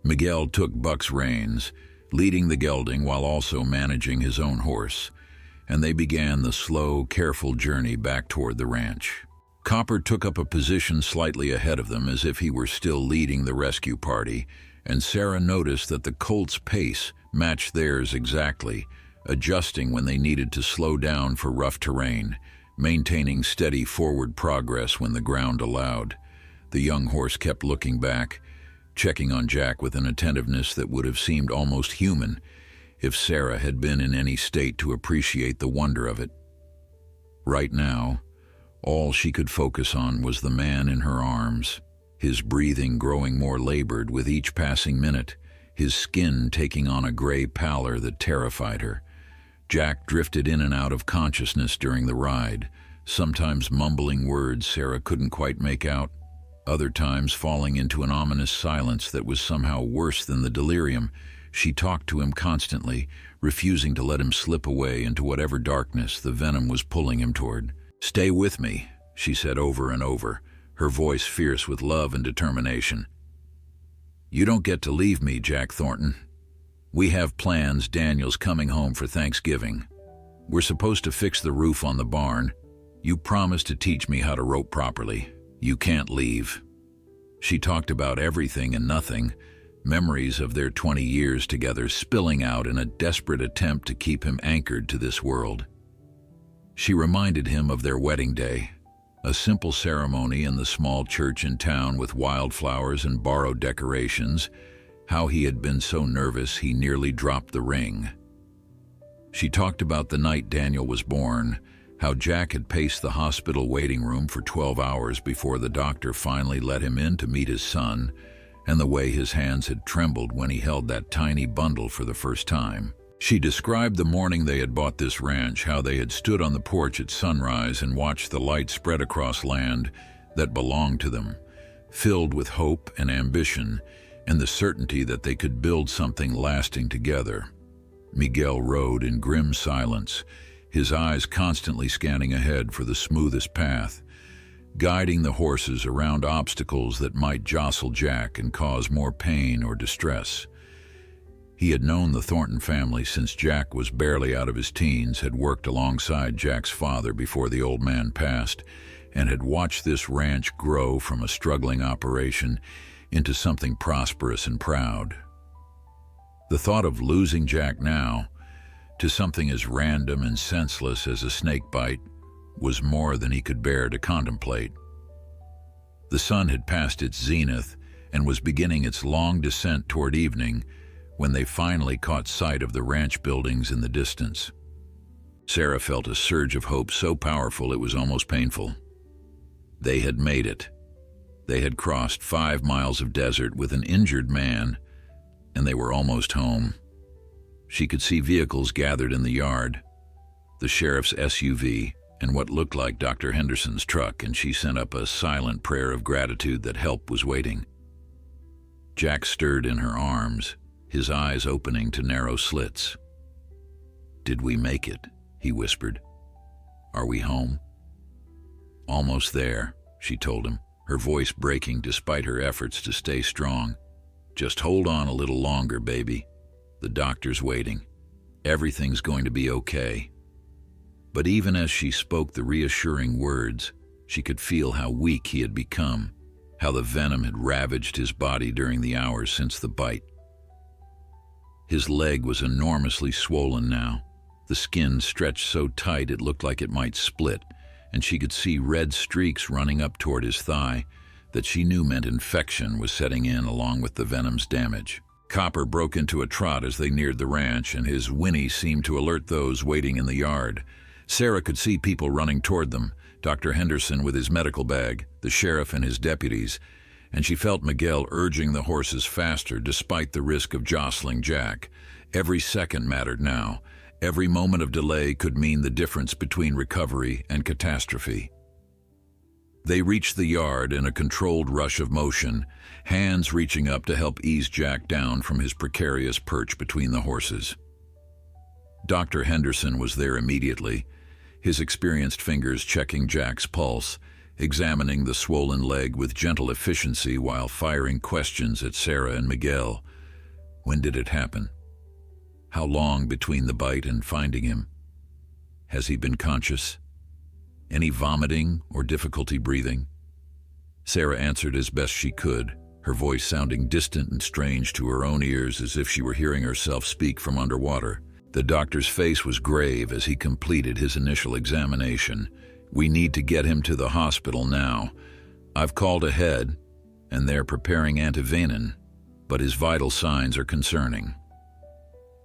Miguel took Buck's reins, leading the gelding while also managing his own horse, and they began the slow, careful journey back toward the ranch. Copper took up a position slightly ahead of them as if he were still leading the rescue party, and Sarah noticed that the Colt's pace matched theirs exactly, adjusting when they needed to slow down for rough terrain, maintaining steady forward progress when the ground allowed. The young horse kept looking back, checking on Jack with an attentiveness that would have seemed almost human if Sarah had been in any state to appreciate the wonder of it. Right now, all she could focus on was the man in her arms, his breathing growing more labored with each passing minute, his skin taking on a gray pallor that terrified her. Jack drifted in and out of consciousness during the ride, sometimes mumbling words Sarah couldn't quite make out, other times falling into an ominous silence that was somehow worse than the delirium. She talked to him constantly, refusing to let him slip away into whatever darkness the venom was pulling him toward. "Stay with me," she said over and over, her voice fierce with love and determination. "You don't get to leave me, Jack Thornton. We have plans. Daniel's coming home for Thanksgiving. We're supposed to fix the roof on the barn. You promised to teach me how to rope properly. You can't leave." She talked about everything and nothing, memories of their 20 years together spilling out in a desperate attempt to keep him anchored to this world. She reminded him of their wedding day, a simple ceremony in the small church in town with wildflowers and borrowed decorations, how he had been so nervous he nearly dropped the ring. She talked about the night Daniel was born, how Jack had paced the hospital waiting room for 12 hours before the doctor finally let him in to meet his son, and the way his hands had trembled when he held that tiny bundle for the first time. She described the morning they had bought this ranch, how they had stood on the porch at sunrise and watched the light spread across land that belonged to them, filled with hope and ambition and the certainty that they could build something lasting together. Miguel rode in grim silence, his eyes constantly scanning ahead for the smoothest path. guiding the horses around obstacles that might jostle Jack and cause more pain or distress. He had known the Thornton family since Jack was barely out of his teens, had worked alongside Jack's father before the old man passed, and had watched this ranch grow from a struggling operation into something prosperous and proud. The thought of losing Jack now, to something as random and senseless as a snake bite, was more than he could bear to contemplate. The sun had passed its zenith and was beginning its long descent toward evening when they finally caught sight of the ranch buildings in the distance. Sarah felt a surge of hope so powerful it was almost painful. They had made it. They had crossed 5 miles of desert with an injured man, and they were almost home. She could see vehicles gathered in the yard, the sheriff's SUV, and what looked like Dr. Henderson's truck, and she sent up a silent prayer of gratitude that help was waiting. Jack stirred in her arms, his eyes opening to narrow slits. "Did we make it?" he whispered. "Are we home?" "Almost there," she told him, her voice breaking despite her efforts to stay strong. "Just hold on a little longer, baby. The doctor's waiting. Everything's going to be okay." But even as she spoke the reassuring words, she could feel how weak he had become, how the venom had ravaged his body during the hours since the bite. His leg was enormously swollen now. The skin stretched so tight it looked like it might split, and she could see red streaks running up toward his thigh that she knew meant infection was setting in along with the venom's damage. Copper broke into a trot as they neared the ranch, and his whinny seemed to alert those waiting in the yard. Sarah could see people running toward them, Dr. Henderson with his medical bag, the sheriff and his deputies, and she felt Miguel urging the horses faster despite the risk of jostling Jack. Every second mattered now. Every moment of delay could mean the difference between recovery and catastrophe. They reached the yard in a controlled rush of motion, hands reaching up to help ease Jack down from his precarious perch between the horses. Dr. Henderson was there immediately, his experienced fingers checking Jack's pulse, examining the swollen leg with gentle efficiency while firing questions at Sarah and Miguel. When did it happen? How long between the bite and finding him? Has he been conscious? Any vomiting or difficulty breathing? Sarah answered as best she could, her voice sounding distant and strange to her own ears as if she were hearing herself speak from underwater. The doctor's face was grave as he completed his initial examination. "We need to get him to the hospital now. I've called ahead, and they're preparing antivenin, but his vital signs are concerning."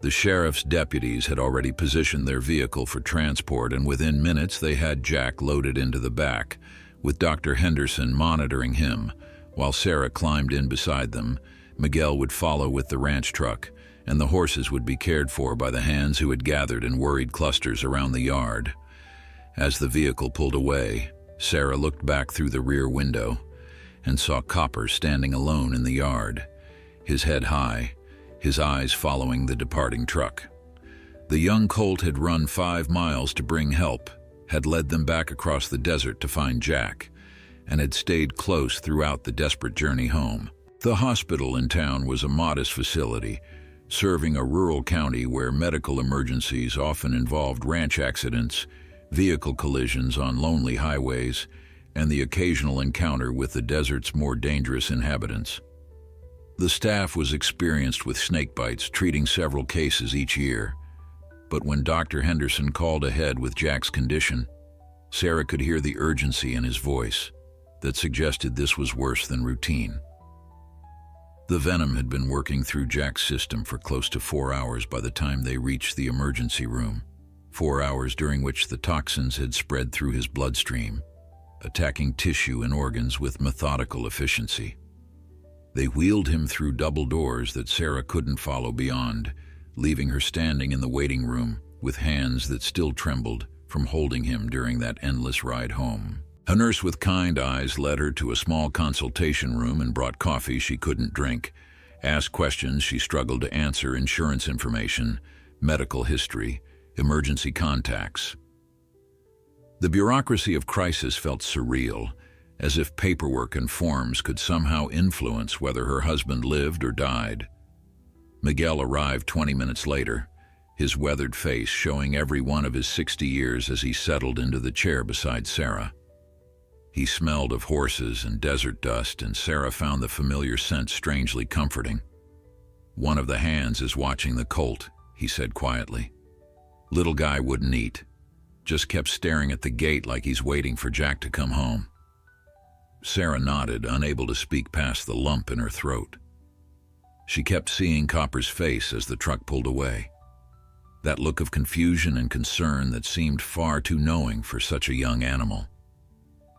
The sheriff's deputies had already positioned their vehicle for transport, and within minutes they had Jack loaded into the back, with Dr. Henderson monitoring him. While Sarah climbed in beside them, Miguel would follow with the ranch truck, and the horses would be cared for by the hands who had gathered in worried clusters around the yard. As the vehicle pulled away, Sarah looked back through the rear window and saw Copper standing alone in the yard, his head high, his eyes following the departing truck. The young Colt had run 5 miles to bring help, had led them back across the desert to find Jack, and had stayed close throughout the desperate journey home. The hospital in town was a modest facility, serving a rural county where medical emergencies often involved ranch accidents, vehicle collisions on lonely highways, and the occasional encounter with the desert's more dangerous inhabitants. The staff was experienced with snake bites, treating several cases each year. But when Dr. Henderson called ahead with Jack's condition, Sarah could hear the urgency in his voice that suggested this was worse than routine. The venom had been working through Jack's system for close to 4 hours by the time they reached the emergency room. 4 hours during which the toxins had spread through his bloodstream, attacking tissue and organs with methodical efficiency. They wheeled him through double doors that Sarah couldn't follow beyond, leaving her standing in the waiting room with hands that still trembled from holding him during that endless ride home. A nurse with kind eyes led her to a small consultation room and brought coffee she couldn't drink, asked questions she struggled to answer, insurance information, medical history, emergency contacts. The bureaucracy of crisis felt surreal, as if paperwork and forms could somehow influence whether her husband lived or died. Miguel arrived 20 minutes later, his weathered face showing every one of his 60 years as he settled into the chair beside Sarah. He smelled of horses and desert dust, and Sarah found the familiar scent strangely comforting. "One of the hands is watching the Colt," he said quietly. "Little guy wouldn't eat. Just kept staring at the gate like he's waiting for Jack to come home." Sarah nodded, unable to speak past the lump in her throat. She kept seeing Copper's face as the truck pulled away. That look of confusion and concern that seemed far too knowing for such a young animal.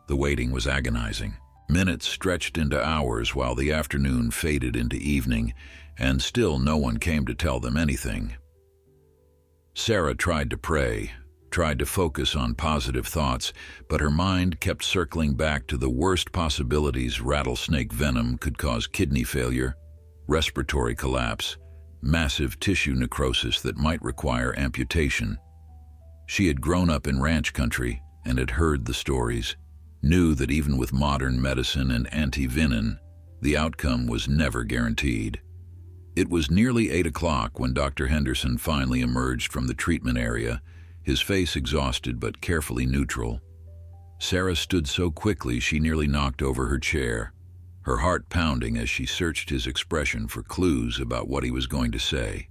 The waiting was agonizing. Minutes stretched into hours while the afternoon faded into evening, and still no one came to tell them anything. Sarah tried to pray, tried to focus on positive thoughts, but her mind kept circling back to the worst possibilities. Rattlesnake venom could cause kidney failure, respiratory collapse, massive tissue necrosis that might require amputation. She had grown up in ranch country and had heard the stories, knew that even with modern medicine and anti-venom, the outcome was never guaranteed. It was nearly 8 o'clock when Dr. Henderson finally emerged from the treatment area, his face exhausted but carefully neutral. Sarah stood so quickly she nearly knocked over her chair, her heart pounding as she searched his expression for clues about what he was going to say.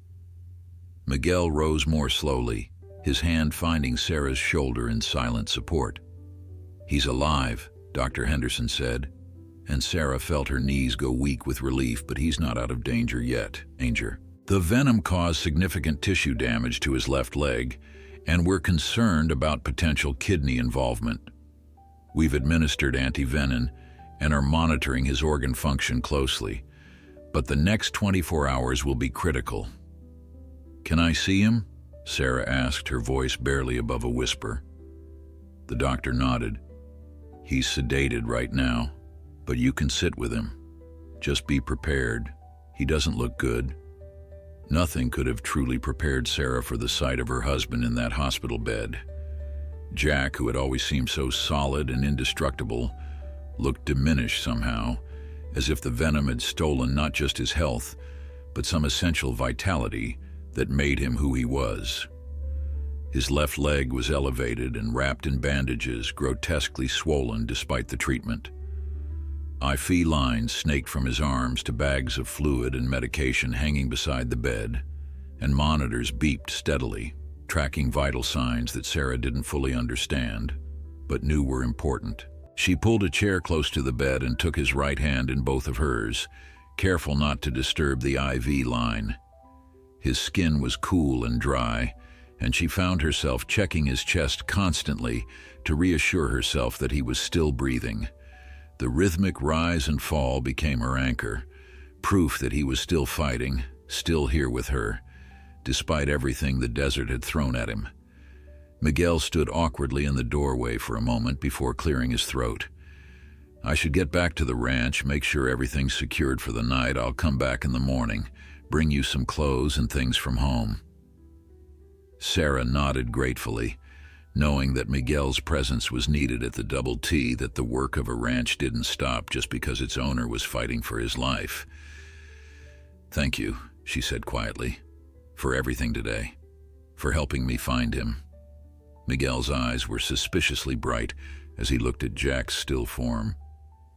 Miguel rose more slowly, his hand finding Sarah's shoulder in silent support. "He's alive," Dr. Henderson said, and Sarah felt her knees go weak with relief, but he's not out of danger yet. The venom caused significant tissue damage to his left leg, and we're concerned about potential kidney involvement. We've administered anti-venom and are monitoring his organ function closely, but the next 24 hours will be critical. "Can I see him?" Sarah asked, her voice barely above a whisper. The doctor nodded. "He's sedated right now, but you can sit with him. Just be prepared. He doesn't look good." Nothing could have truly prepared Sarah for the sight of her husband in that hospital bed. Jack, who had always seemed so solid and indestructible, looked diminished somehow, as if the venom had stolen not just his health, but some essential vitality that made him who he was. His left leg was elevated and wrapped in bandages, grotesquely swollen despite the treatment. IV lines snaked from his arms to bags of fluid and medication hanging beside the bed, and monitors beeped steadily, tracking vital signs that Sarah didn't fully understand, but knew were important. She pulled a chair close to the bed and took his right hand in both of hers, careful not to disturb the IV line. His skin was cool and dry, and she found herself checking his chest constantly to reassure herself that he was still breathing. The rhythmic rise and fall became her anchor, proof that he was still fighting, still here with her, despite everything the desert had thrown at him. Miguel stood awkwardly in the doorway for a moment before clearing his throat. "I should get back to the ranch, make sure everything's secured for the night. I'll come back in the morning, bring you some clothes and things from home." Sarah nodded gratefully, knowing that Miguel's presence was needed at the Double T, that the work of a ranch didn't stop just because its owner was fighting for his life. "Thank you," she said quietly, "for everything today, for helping me find him." Miguel's eyes were suspiciously bright as he looked at Jack's still form.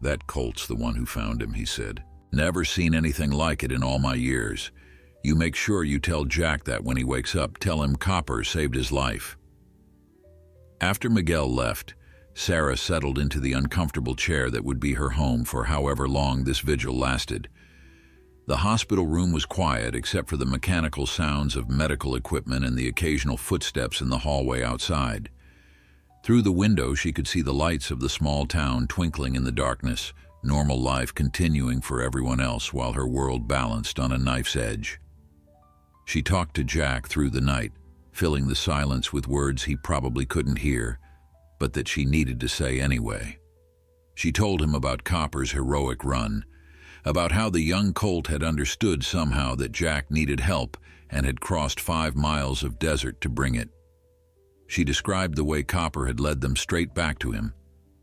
"That Colt's the one who found him," he said. "Never seen anything like it in all my years. You make sure you tell Jack that when he wakes up. Tell him Copper saved his life." After Miguel left, Sarah settled into the uncomfortable chair that would be her home for however long this vigil lasted. The hospital room was quiet except for the mechanical sounds of medical equipment and the occasional footsteps in the hallway outside. Through the window, she could see the lights of the small town twinkling in the darkness, normal life continuing for everyone else while her world balanced on a knife's edge. She talked to Jack through the night, filling the silence with words he probably couldn't hear, but that she needed to say anyway. She told him about Copper's heroic run, about how the young Colt had understood somehow that Jack needed help and had crossed 5 miles of desert to bring it. She described the way Copper had led them straight back to him,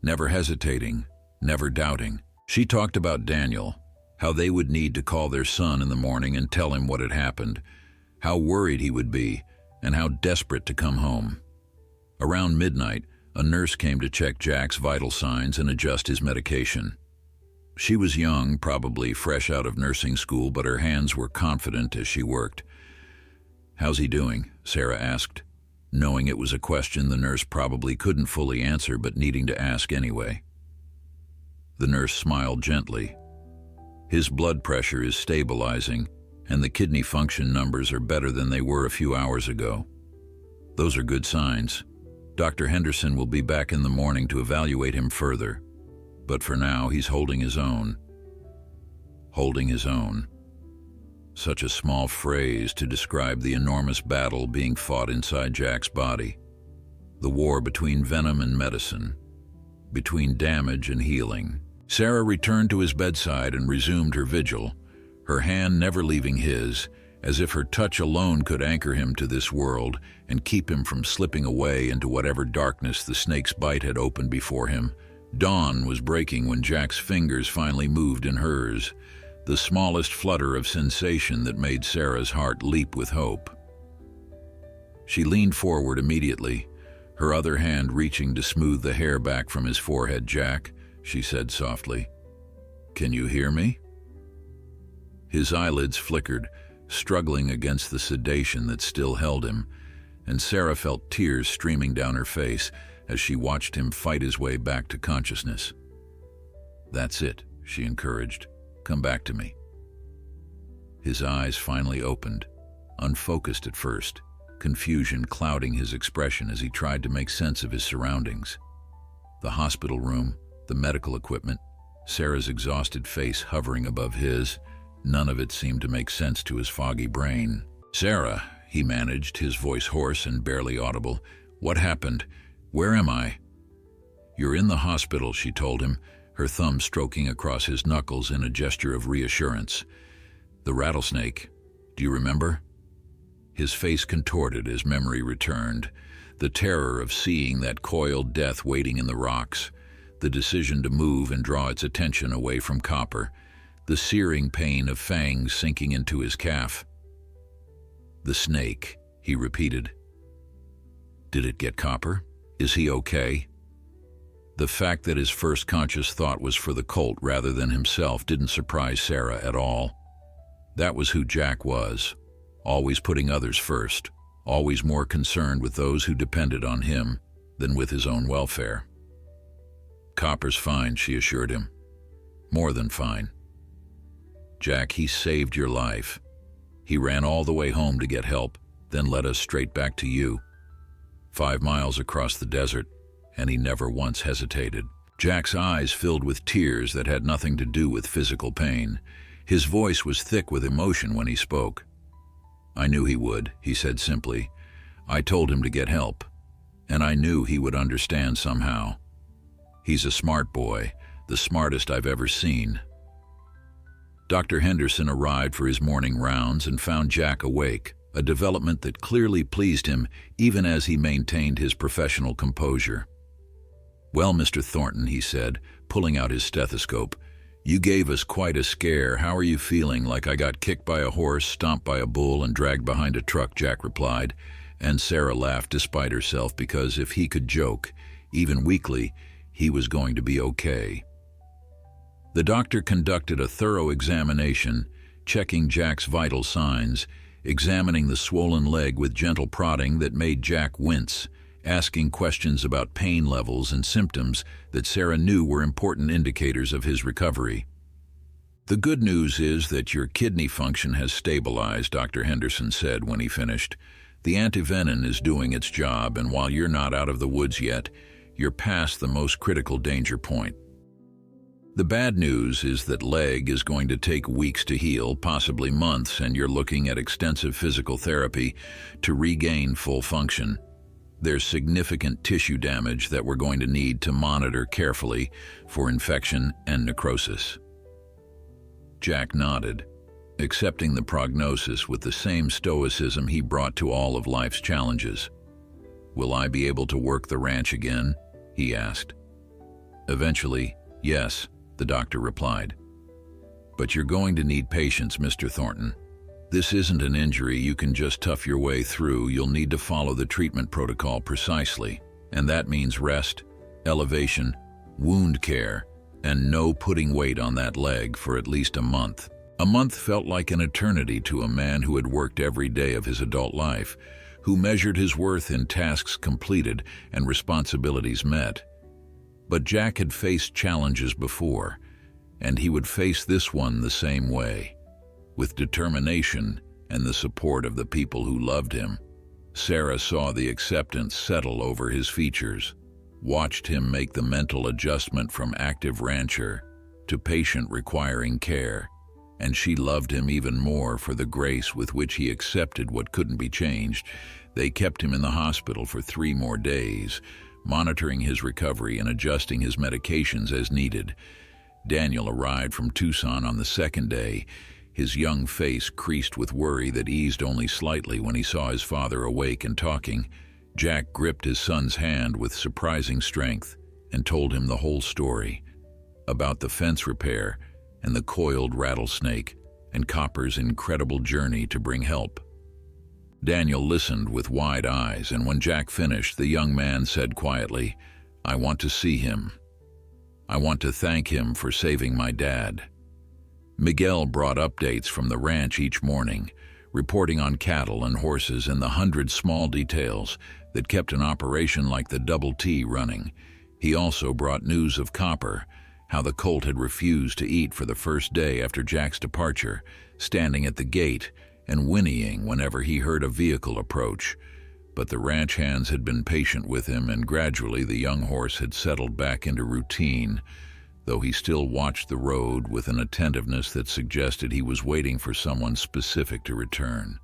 never hesitating, never doubting. She talked about Daniel, how they would need to call their son in the morning and tell him what had happened, how worried he would be, and how desperate to come home. Around midnight, a nurse came to check Jack's vital signs and adjust his medication. She was young, probably fresh out of nursing school, but her hands were confident as she worked. "How's he doing?" Sarah asked, knowing it was a question the nurse probably couldn't fully answer but needing to ask anyway. The nurse smiled gently. "His blood pressure is stabilizing, and the kidney function numbers are better than they were a few hours ago. Those are good signs. Dr. Henderson will be back in the morning to evaluate him further, but for now he's holding his own." Holding his own. Such a small phrase to describe the enormous battle being fought inside Jack's body. The war between venom and medicine, between damage and healing. Sarah returned to his bedside and resumed her vigil, her hand never leaving his, as if her touch alone could anchor him to this world and keep him from slipping away into whatever darkness the snake's bite had opened before him. Dawn was breaking when Jack's fingers finally moved in hers, the smallest flutter of sensation that made Sarah's heart leap with hope. She leaned forward immediately, her other hand reaching to smooth the hair back from his forehead. "Jack," she said softly, "can you hear me?" His eyelids flickered, struggling against the sedation that still held him, and Sarah felt tears streaming down her face as she watched him fight his way back to consciousness. "That's it," she encouraged. "Come back to me." His eyes finally opened, unfocused at first, confusion clouding his expression as he tried to make sense of his surroundings. The hospital room, the medical equipment, Sarah's exhausted face hovering above his, none of it seemed to make sense to his foggy brain. "Sarah," he managed, his voice hoarse and barely audible, "what happened? Where am I?" "You're in the hospital," she told him, her thumb stroking across his knuckles in a gesture of reassurance. "The Rattlesnake. Do you remember?" His face contorted as memory returned, the terror of seeing that coiled death waiting in the rocks, the decision to move and draw its attention away from Copper, the searing pain of fangs sinking into his calf. "The snake," he repeated. "Did it get Copper? Is he okay?" The fact that his first conscious thought was for the Colt rather than himself didn't surprise Sarah at all. That was who Jack was, always putting others first, always more concerned with those who depended on him than with his own welfare. "Copper's fine," she assured him. "More than fine. Jack, he saved your life. He ran all the way home to get help, then led us straight back to you. 5 miles across the desert, and he never once hesitated." Jack's eyes filled with tears that had nothing to do with physical pain. His voice was thick with emotion when he spoke. "I knew he would," he said simply. "I told him to get help, and I knew he would understand somehow. He's a smart boy, the smartest I've ever seen." Dr. Henderson arrived for his morning rounds and found Jack awake, a development that clearly pleased him even as he maintained his professional composure. "Well, Mr. Thornton," he said, pulling out his stethoscope, "you gave us quite a scare. How are you feeling?" "Like I got kicked by a horse, stomped by a bull, and dragged behind a truck," Jack replied, and Sarah laughed despite herself because if he could joke, even weakly, he was going to be okay. The doctor conducted a thorough examination, checking Jack's vital signs, examining the swollen leg with gentle prodding that made Jack wince, asking questions about pain levels and symptoms that Sarah knew were important indicators of his recovery. "The good news is that your kidney function has stabilized," Dr. Henderson said when he finished. "The antivenin is doing its job, and while you're not out of the woods yet, you're past the most critical danger point. The bad news is that leg is going to take weeks to heal, possibly months, and you're looking at extensive physical therapy to regain full function. There's significant tissue damage that we're going to need to monitor carefully for infection and necrosis." Jack nodded, accepting the prognosis with the same stoicism he brought to all of life's challenges. "Will I be able to work the ranch again?" he asked. "Eventually, "Yes," the doctor replied. "But you're going to need patience, Mr. Thornton. This isn't an injury you can just tough your way through. You'll need to follow the treatment protocol precisely, and that means rest, elevation, wound care, and no putting weight on that leg for at least a month." A month felt like an eternity to a man who had worked every day of his adult life, who measured his worth in tasks completed and responsibilities met. But Jack had faced challenges before, and he would face this one the same way, with determination and the support of the people who loved him. Sarah saw the acceptance settle over his features, watched him make the mental adjustment from active rancher to patient requiring care, and she loved him even more for the grace with which he accepted what couldn't be changed. They kept him in the hospital for 3 more days, monitoring his recovery and adjusting his medications as needed. Daniel arrived from Tucson on the 2nd day, his young face creased with worry that eased only slightly when he saw his father awake and talking. Jack gripped his son's hand with surprising strength and told him the whole story about the fence repair and the coiled rattlesnake and Copper's incredible journey to bring help. Daniel listened with wide eyes, and when Jack finished, the young man said quietly, "I want to see him. I want to thank him for saving my dad." Miguel brought updates from the ranch each morning, reporting on cattle and horses and the 100 small details that kept an operation like the Double T running. He also brought news of Copper, how the Colt had refused to eat for the first day after Jack's departure, standing at the gate and whinnying whenever he heard a vehicle approach. But the ranch hands had been patient with him, and gradually the young horse had settled back into routine, though he still watched the road with an attentiveness that suggested he was waiting for someone specific to return.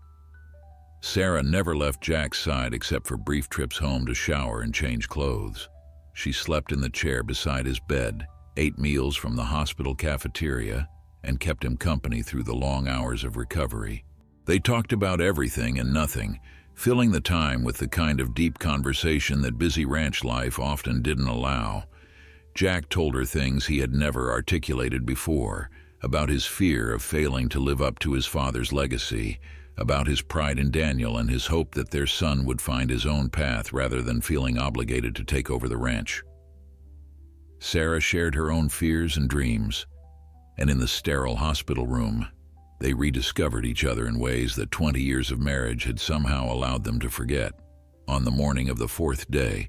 Sarah never left Jack's side except for brief trips home to shower and change clothes. She slept in the chair beside his bed, ate meals from the hospital cafeteria, and kept him company through the long hours of recovery. They talked about everything and nothing, filling the time with the kind of deep conversation that busy ranch life often didn't allow. Jack told her things he had never articulated before, about his fear of failing to live up to his father's legacy, about his pride in Daniel and his hope that their son would find his own path rather than feeling obligated to take over the ranch. Sarah shared her own fears and dreams, and in the sterile hospital room, they rediscovered each other in ways that 20 years of marriage had somehow allowed them to forget. On the morning of the 4th day,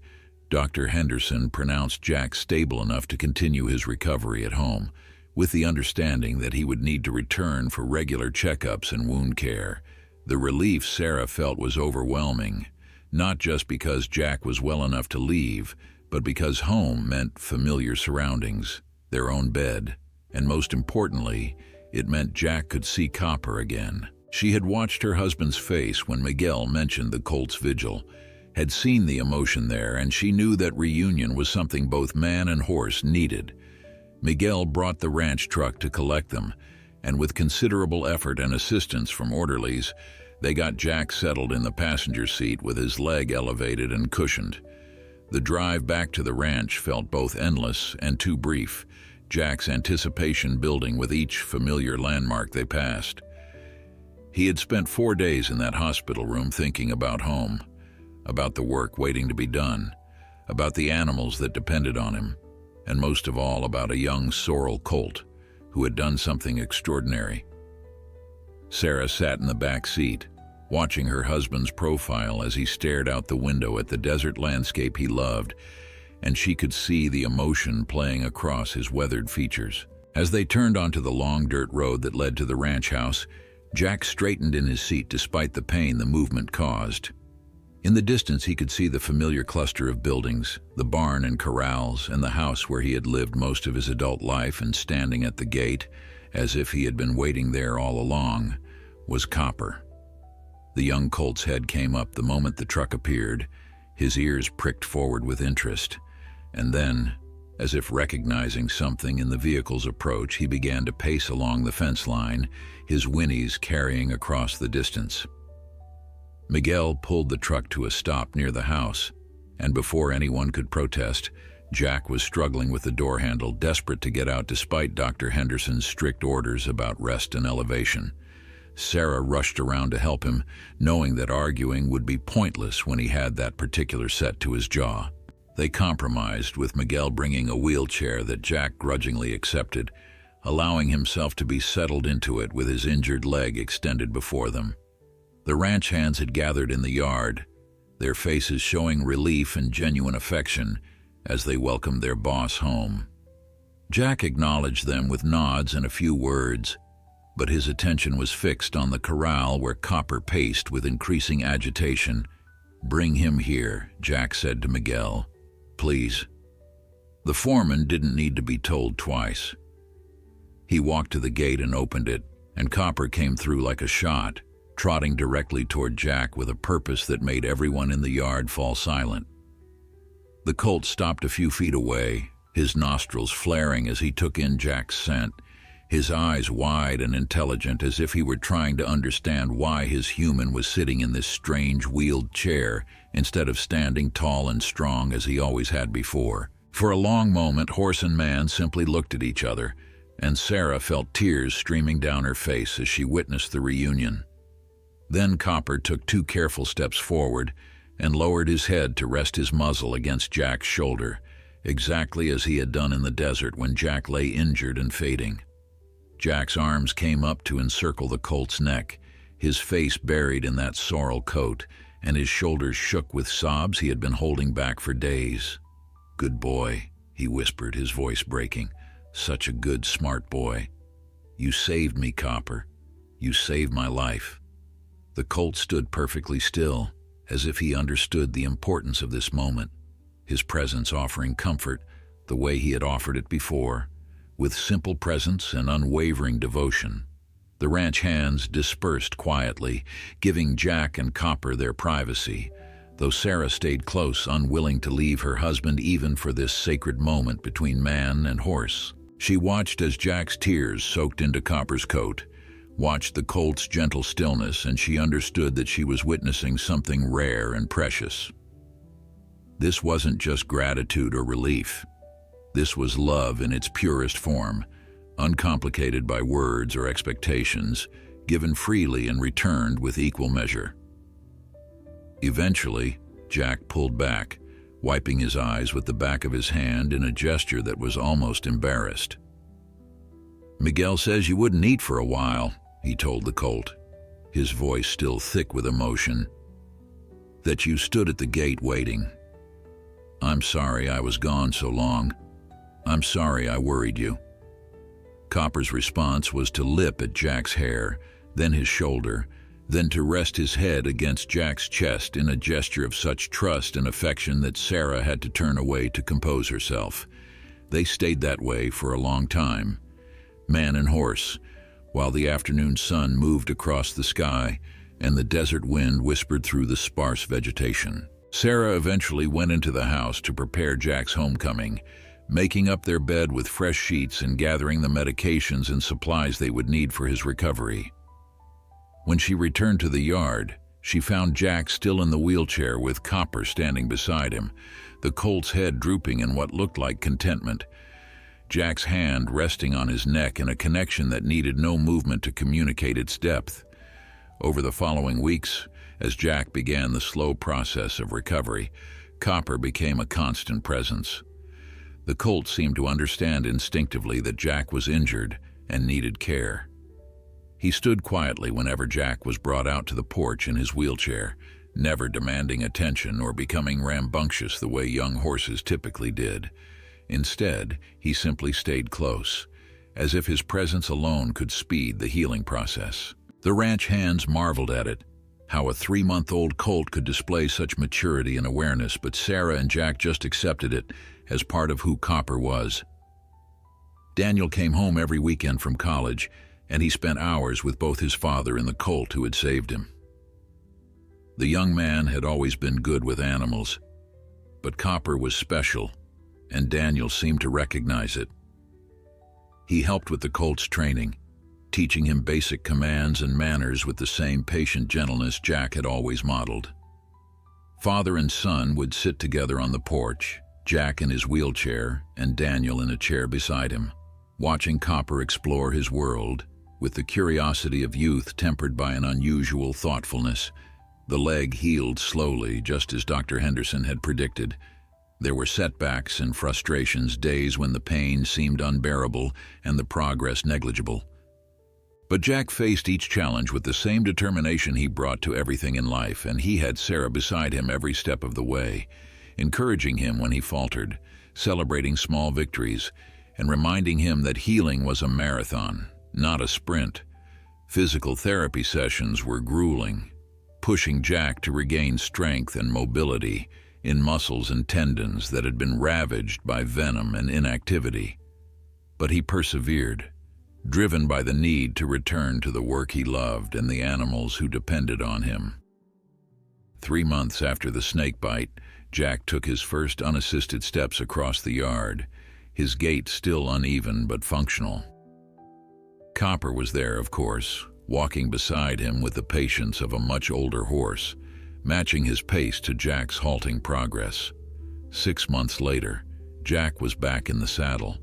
Dr. Henderson pronounced Jack stable enough to continue his recovery at home, with the understanding that he would need to return for regular checkups and wound care. The relief Sarah felt was overwhelming, not just because Jack was well enough to leave, but because home meant familiar surroundings, their own bed, and most importantly, it meant Jack could see Copper again. She had watched her husband's face when Miguel mentioned the Colt's vigil, had seen the emotion there, and she knew that reunion was something both man and horse needed. Miguel brought the ranch truck to collect them, and with considerable effort and assistance from orderlies, they got Jack settled in the passenger seat with his leg elevated and cushioned. The drive back to the ranch felt both endless and too brief, Jack's anticipation building with each familiar landmark they passed. He had spent 4 days in that hospital room thinking about home, about the work waiting to be done, about the animals that depended on him, and most of all about a young sorrel colt who had done something extraordinary. Sarah sat in the back seat, watching her husband's profile as he stared out the window at the desert landscape he loved, and she could see the emotion playing across his weathered features. As they turned onto the long dirt road that led to the ranch house, Jack straightened in his seat despite the pain the movement caused. In the distance he could see the familiar cluster of buildings, the barn and corrals, and the house where he had lived most of his adult life, and standing at the gate, as if he had been waiting there all along, was Copper. The young colt's head came up the moment the truck appeared, his ears pricked forward with interest, and then, as if recognizing something in the vehicle's approach, he began to pace along the fence line, his whinnies carrying across the distance. Miguel pulled the truck to a stop near the house, and before anyone could protest, Jack was struggling with the door handle, desperate to get out despite Dr. Henderson's strict orders about rest and elevation. Sarah rushed around to help him, knowing that arguing would be pointless when he had that particular set to his jaw. They compromised, with Miguel bringing a wheelchair that Jack grudgingly accepted, allowing himself to be settled into it with his injured leg extended before them. The ranch hands had gathered in the yard, their faces showing relief and genuine affection as they welcomed their boss home. Jack acknowledged them with nods and a few words, but his attention was fixed on the corral where Copper paced with increasing agitation. "Bring him here," Jack said to Miguel. "Please." The foreman didn't need to be told twice. He walked to the gate and opened it, and Copper came through like a shot, trotting directly toward Jack with a purpose that made everyone in the yard fall silent. The Colt stopped a few feet away, his nostrils flaring as he took in Jack's scent, his eyes wide and intelligent as if he were trying to understand why his human was sitting in this strange wheeled chair instead of standing tall and strong as he always had before. For a long moment, horse and man simply looked at each other, and Sarah felt tears streaming down her face as she witnessed the reunion. Then Copper took 2 careful steps forward and lowered his head to rest his muzzle against Jack's shoulder, exactly as he had done in the desert when Jack lay injured and fading. Jack's arms came up to encircle the Colt's neck, his face buried in that sorrel coat, and his shoulders shook with sobs he had been holding back for days. "Good boy," he whispered, his voice breaking. "Such a good, smart boy. You saved me, Copper. You saved my life." The Colt stood perfectly still, as if he understood the importance of this moment, his presence offering comfort the way he had offered it before, with simple presence and unwavering devotion. The ranch hands dispersed quietly, giving Jack and Copper their privacy, though Sarah stayed close, unwilling to leave her husband even for this sacred moment between man and horse. She watched as Jack's tears soaked into Copper's coat, watched the Colt's gentle stillness, and she understood that she was witnessing something rare and precious. This wasn't just gratitude or relief. This was love in its purest form, uncomplicated by words or expectations, given freely and returned with equal measure. Eventually, Jack pulled back, wiping his eyes with the back of his hand in a gesture that was almost embarrassed. "Miguel says you wouldn't eat for a while," he told the Colt, his voice still thick with emotion. "That you stood at the gate waiting. I'm sorry I was gone so long. I'm sorry I worried you." Copper's response was to lip at Jack's hair, then his shoulder, then to rest his head against Jack's chest in a gesture of such trust and affection that Sarah had to turn away to compose herself. They stayed that way for a long time, man and horse, while the afternoon sun moved across the sky and the desert wind whispered through the sparse vegetation. Sarah eventually went into the house to prepare Jack's homecoming, making up their bed with fresh sheets and gathering the medications and supplies they would need for his recovery. When she returned to the yard, she found Jack still in the wheelchair with Copper standing beside him, the Colt's head drooping in what looked like contentment, Jack's hand resting on his neck in a connection that needed no movement to communicate its depth. Over the following weeks, as Jack began the slow process of recovery, Copper became a constant presence. The Colt seemed to understand instinctively that Jack was injured and needed care. He stood quietly whenever Jack was brought out to the porch in his wheelchair, never demanding attention or becoming rambunctious the way young horses typically did. Instead, he simply stayed close, as if his presence alone could speed the healing process. The ranch hands marveled at it, how a 3-month-old Colt could display such maturity and awareness, but Sarah and Jack just accepted it as part of who Copper was. Daniel came home every weekend from college, and he spent hours with both his father and the Colt who had saved him. The young man had always been good with animals, but Copper was special, and Daniel seemed to recognize it. He helped with the Colt's training, teaching him basic commands and manners with the same patient gentleness Jack had always modeled. Father and son would sit together on the porch, Jack in his wheelchair and Daniel in a chair beside him, watching Copper explore his world with the curiosity of youth tempered by an unusual thoughtfulness. The leg healed slowly, just as Dr. Henderson had predicted. There were setbacks and frustrations, days when the pain seemed unbearable and the progress negligible. But Jack faced each challenge with the same determination he brought to everything in life, and he had Sarah beside him every step of the way, encouraging him when he faltered, celebrating small victories, and reminding him that healing was a marathon, not a sprint. Physical therapy sessions were grueling, pushing Jack to regain strength and mobility in muscles and tendons that had been ravaged by venom and inactivity. But he persevered, driven by the need to return to the work he loved and the animals who depended on him. 3 months after the snake bite, Jack took his first unassisted steps across the yard, his gait still uneven but functional. Copper was there, of course, walking beside him with the patience of a much older horse, matching his pace to Jack's halting progress. 6 months later, Jack was back in the saddle,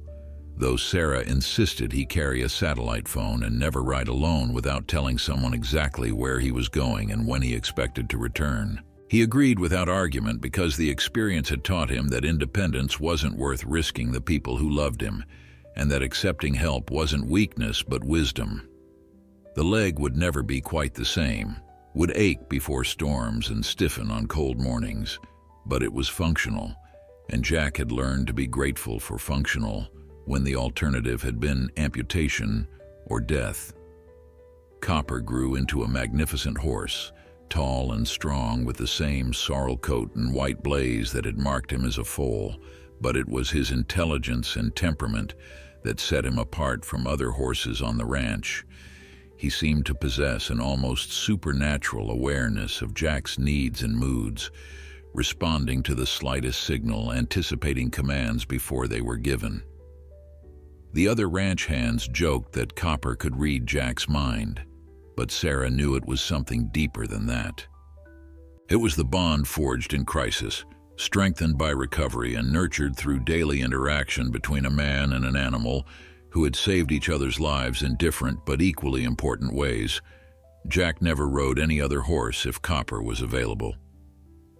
though Sarah insisted he carry a satellite phone and never ride alone without telling someone exactly where he was going and when he expected to return. He agreed without argument because the experience had taught him that independence wasn't worth risking the people who loved him, and that accepting help wasn't weakness but wisdom. The leg would never be quite the same, would ache before storms and stiffen on cold mornings, but it was functional, and Jack had learned to be grateful for functional when the alternative had been amputation or death. Copper grew into a magnificent horse, tall and strong with the same sorrel coat and white blaze that had marked him as a foal, but it was his intelligence and temperament that set him apart from other horses on the ranch. He seemed to possess an almost supernatural awareness of Jack's needs and moods, responding to the slightest signal, anticipating commands before they were given. The other ranch hands joked that Copper could read Jack's mind, but Sarah knew it was something deeper than that. It was the bond forged in crisis, strengthened by recovery and nurtured through daily interaction between a man and an animal who had saved each other's lives in different but equally important ways. Jack never rode any other horse if Copper was available.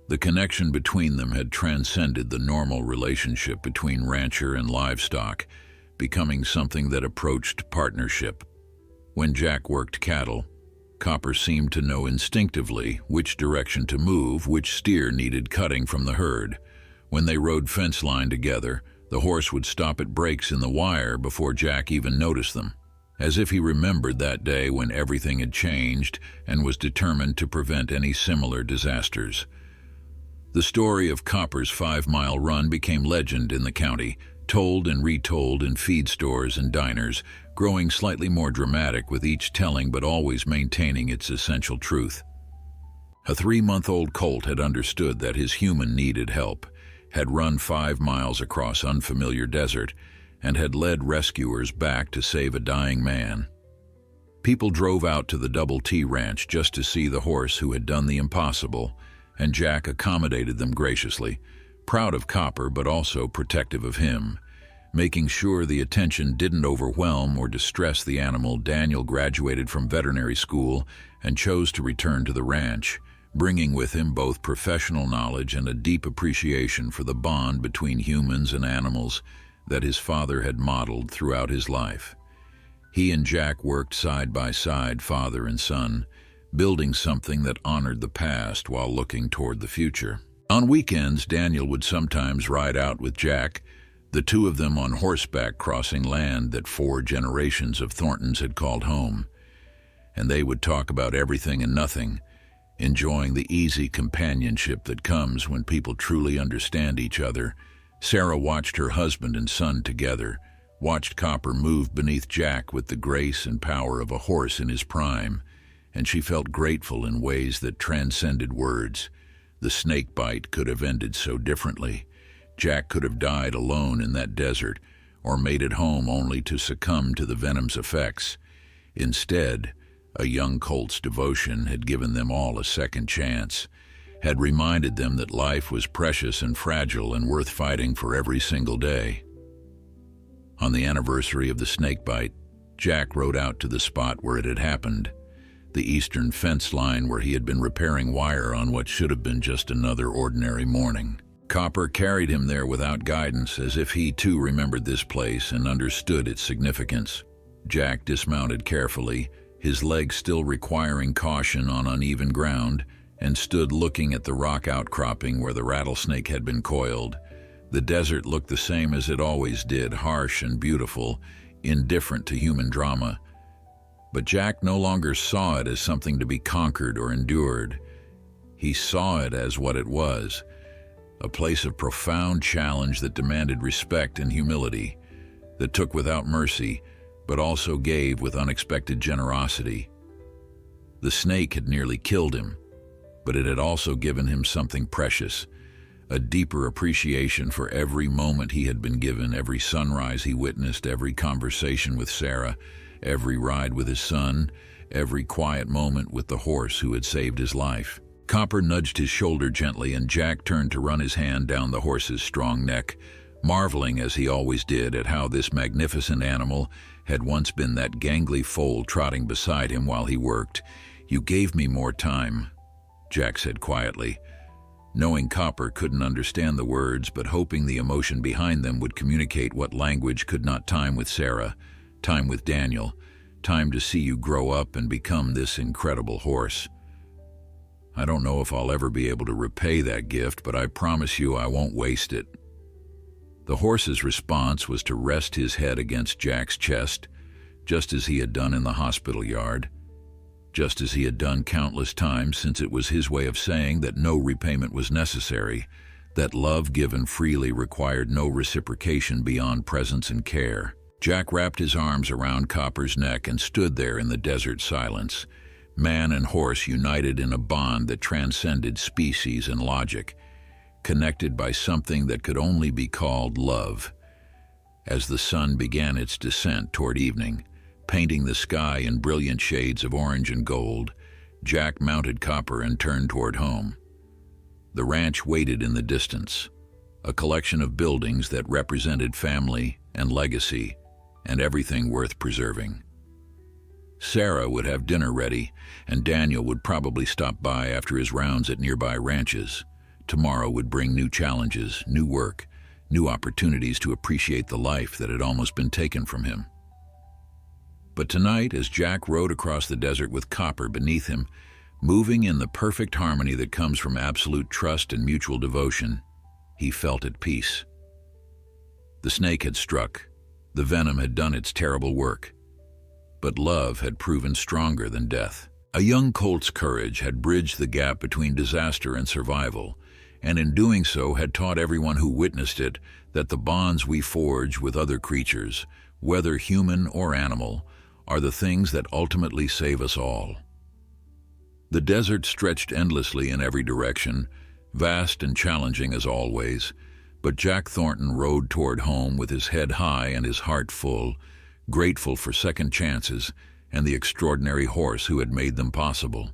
The connection between them had transcended the normal relationship between rancher and livestock, becoming something that approached partnership. When Jack worked cattle, Copper seemed to know instinctively which direction to move, which steer needed cutting from the herd. When they rode fence line together, the horse would stop at breaks in the wire before Jack even noticed them, as if he remembered that day when everything had changed and was determined to prevent any similar disasters. The story of Copper's 5-mile run became legend in the county, told and retold in feed stores and diners, growing slightly more dramatic with each telling but always maintaining its essential truth. A 3-month-old colt had understood that his human needed help, had run 5 miles across unfamiliar desert, and had led rescuers back to save a dying man. People drove out to the Double T Ranch just to see the horse who had done the impossible, and Jack accommodated them graciously, proud of Copper but also protective of him. Making sure the attention didn't overwhelm or distress the animal, Daniel graduated from veterinary school and chose to return to the ranch, bringing with him both professional knowledge and a deep appreciation for the bond between humans and animals that his father had modeled throughout his life. He and Jack worked side by side, father and son, building something that honored the past while looking toward the future. On weekends, Daniel would sometimes ride out with Jack, the two of them on horseback crossing land that 4 generations of Thorntons had called home. And they would talk about everything and nothing, enjoying the easy companionship that comes when people truly understand each other. Sarah watched her husband and son together, watched Copper move beneath Jack with the grace and power of a horse in his prime, and she felt grateful in ways that transcended words. The snake bite could have ended so differently. Jack could have died alone in that desert, or made it home only to succumb to the venom's effects. Instead, a young colt's devotion had given them all a second chance, had reminded them that life was precious and fragile and worth fighting for every single day. On the anniversary of the snake bite, Jack rode out to the spot where it had happened, the eastern fence line where he had been repairing wire on what should have been just another ordinary morning. Copper carried him there without guidance, as if he too remembered this place and understood its significance. Jack dismounted carefully, his legs still requiring caution on uneven ground, and stood looking at the rock outcropping where the rattlesnake had been coiled. The desert looked the same as it always did, harsh and beautiful, indifferent to human drama. But Jack no longer saw it as something to be conquered or endured. He saw it as what it was, a place of profound challenge that demanded respect and humility, that took without mercy, but also gave with unexpected generosity. The snake had nearly killed him, but it had also given him something precious, a deeper appreciation for every moment he had been given, every sunrise he witnessed, every conversation with Sarah, every ride with his son, every quiet moment with the horse who had saved his life. Copper nudged his shoulder gently, and Jack turned to run his hand down the horse's strong neck, marveling as he always did at how this magnificent animal had once been that gangly foal trotting beside him while he worked. "You gave me more time," Jack said quietly, knowing Copper couldn't understand the words, but hoping the emotion behind them would communicate what language could not: time with Sarah, time with Daniel, time to see you grow up and become this incredible horse. "I don't know if I'll ever be able to repay that gift, but I promise you I won't waste it." The horse's response was to rest his head against Jack's chest, just as he had done in the hospital yard, just as he had done countless times, since it was his way of saying that no repayment was necessary, that love given freely required no reciprocation beyond presence and care. Jack wrapped his arms around Copper's neck and stood there in the desert silence, man and horse united in a bond that transcended species and logic, connected by something that could only be called love. As the sun began its descent toward evening, painting the sky in brilliant shades of orange and gold, Jack mounted Copper and turned toward home. The ranch waited in the distance, a collection of buildings that represented family and legacy and everything worth preserving. Sarah would have dinner ready, and Daniel would probably stop by after his rounds at nearby ranches. Tomorrow would bring new challenges, new work, new opportunities to appreciate the life that had almost been taken from him. But tonight, as Jack rode across the desert with Copper beneath him, moving in the perfect harmony that comes from absolute trust and mutual devotion, he felt at peace. The snake had struck, the venom had done its terrible work, but love had proven stronger than death. A young colt's courage had bridged the gap between disaster and survival, and in doing so had taught everyone who witnessed it that the bonds we forge with other creatures, whether human or animal, are the things that ultimately save us all. The desert stretched endlessly in every direction, vast and challenging as always, but Jack Thornton rode toward home with his head high and his heart full, grateful for second chances and the extraordinary horse who had made them possible.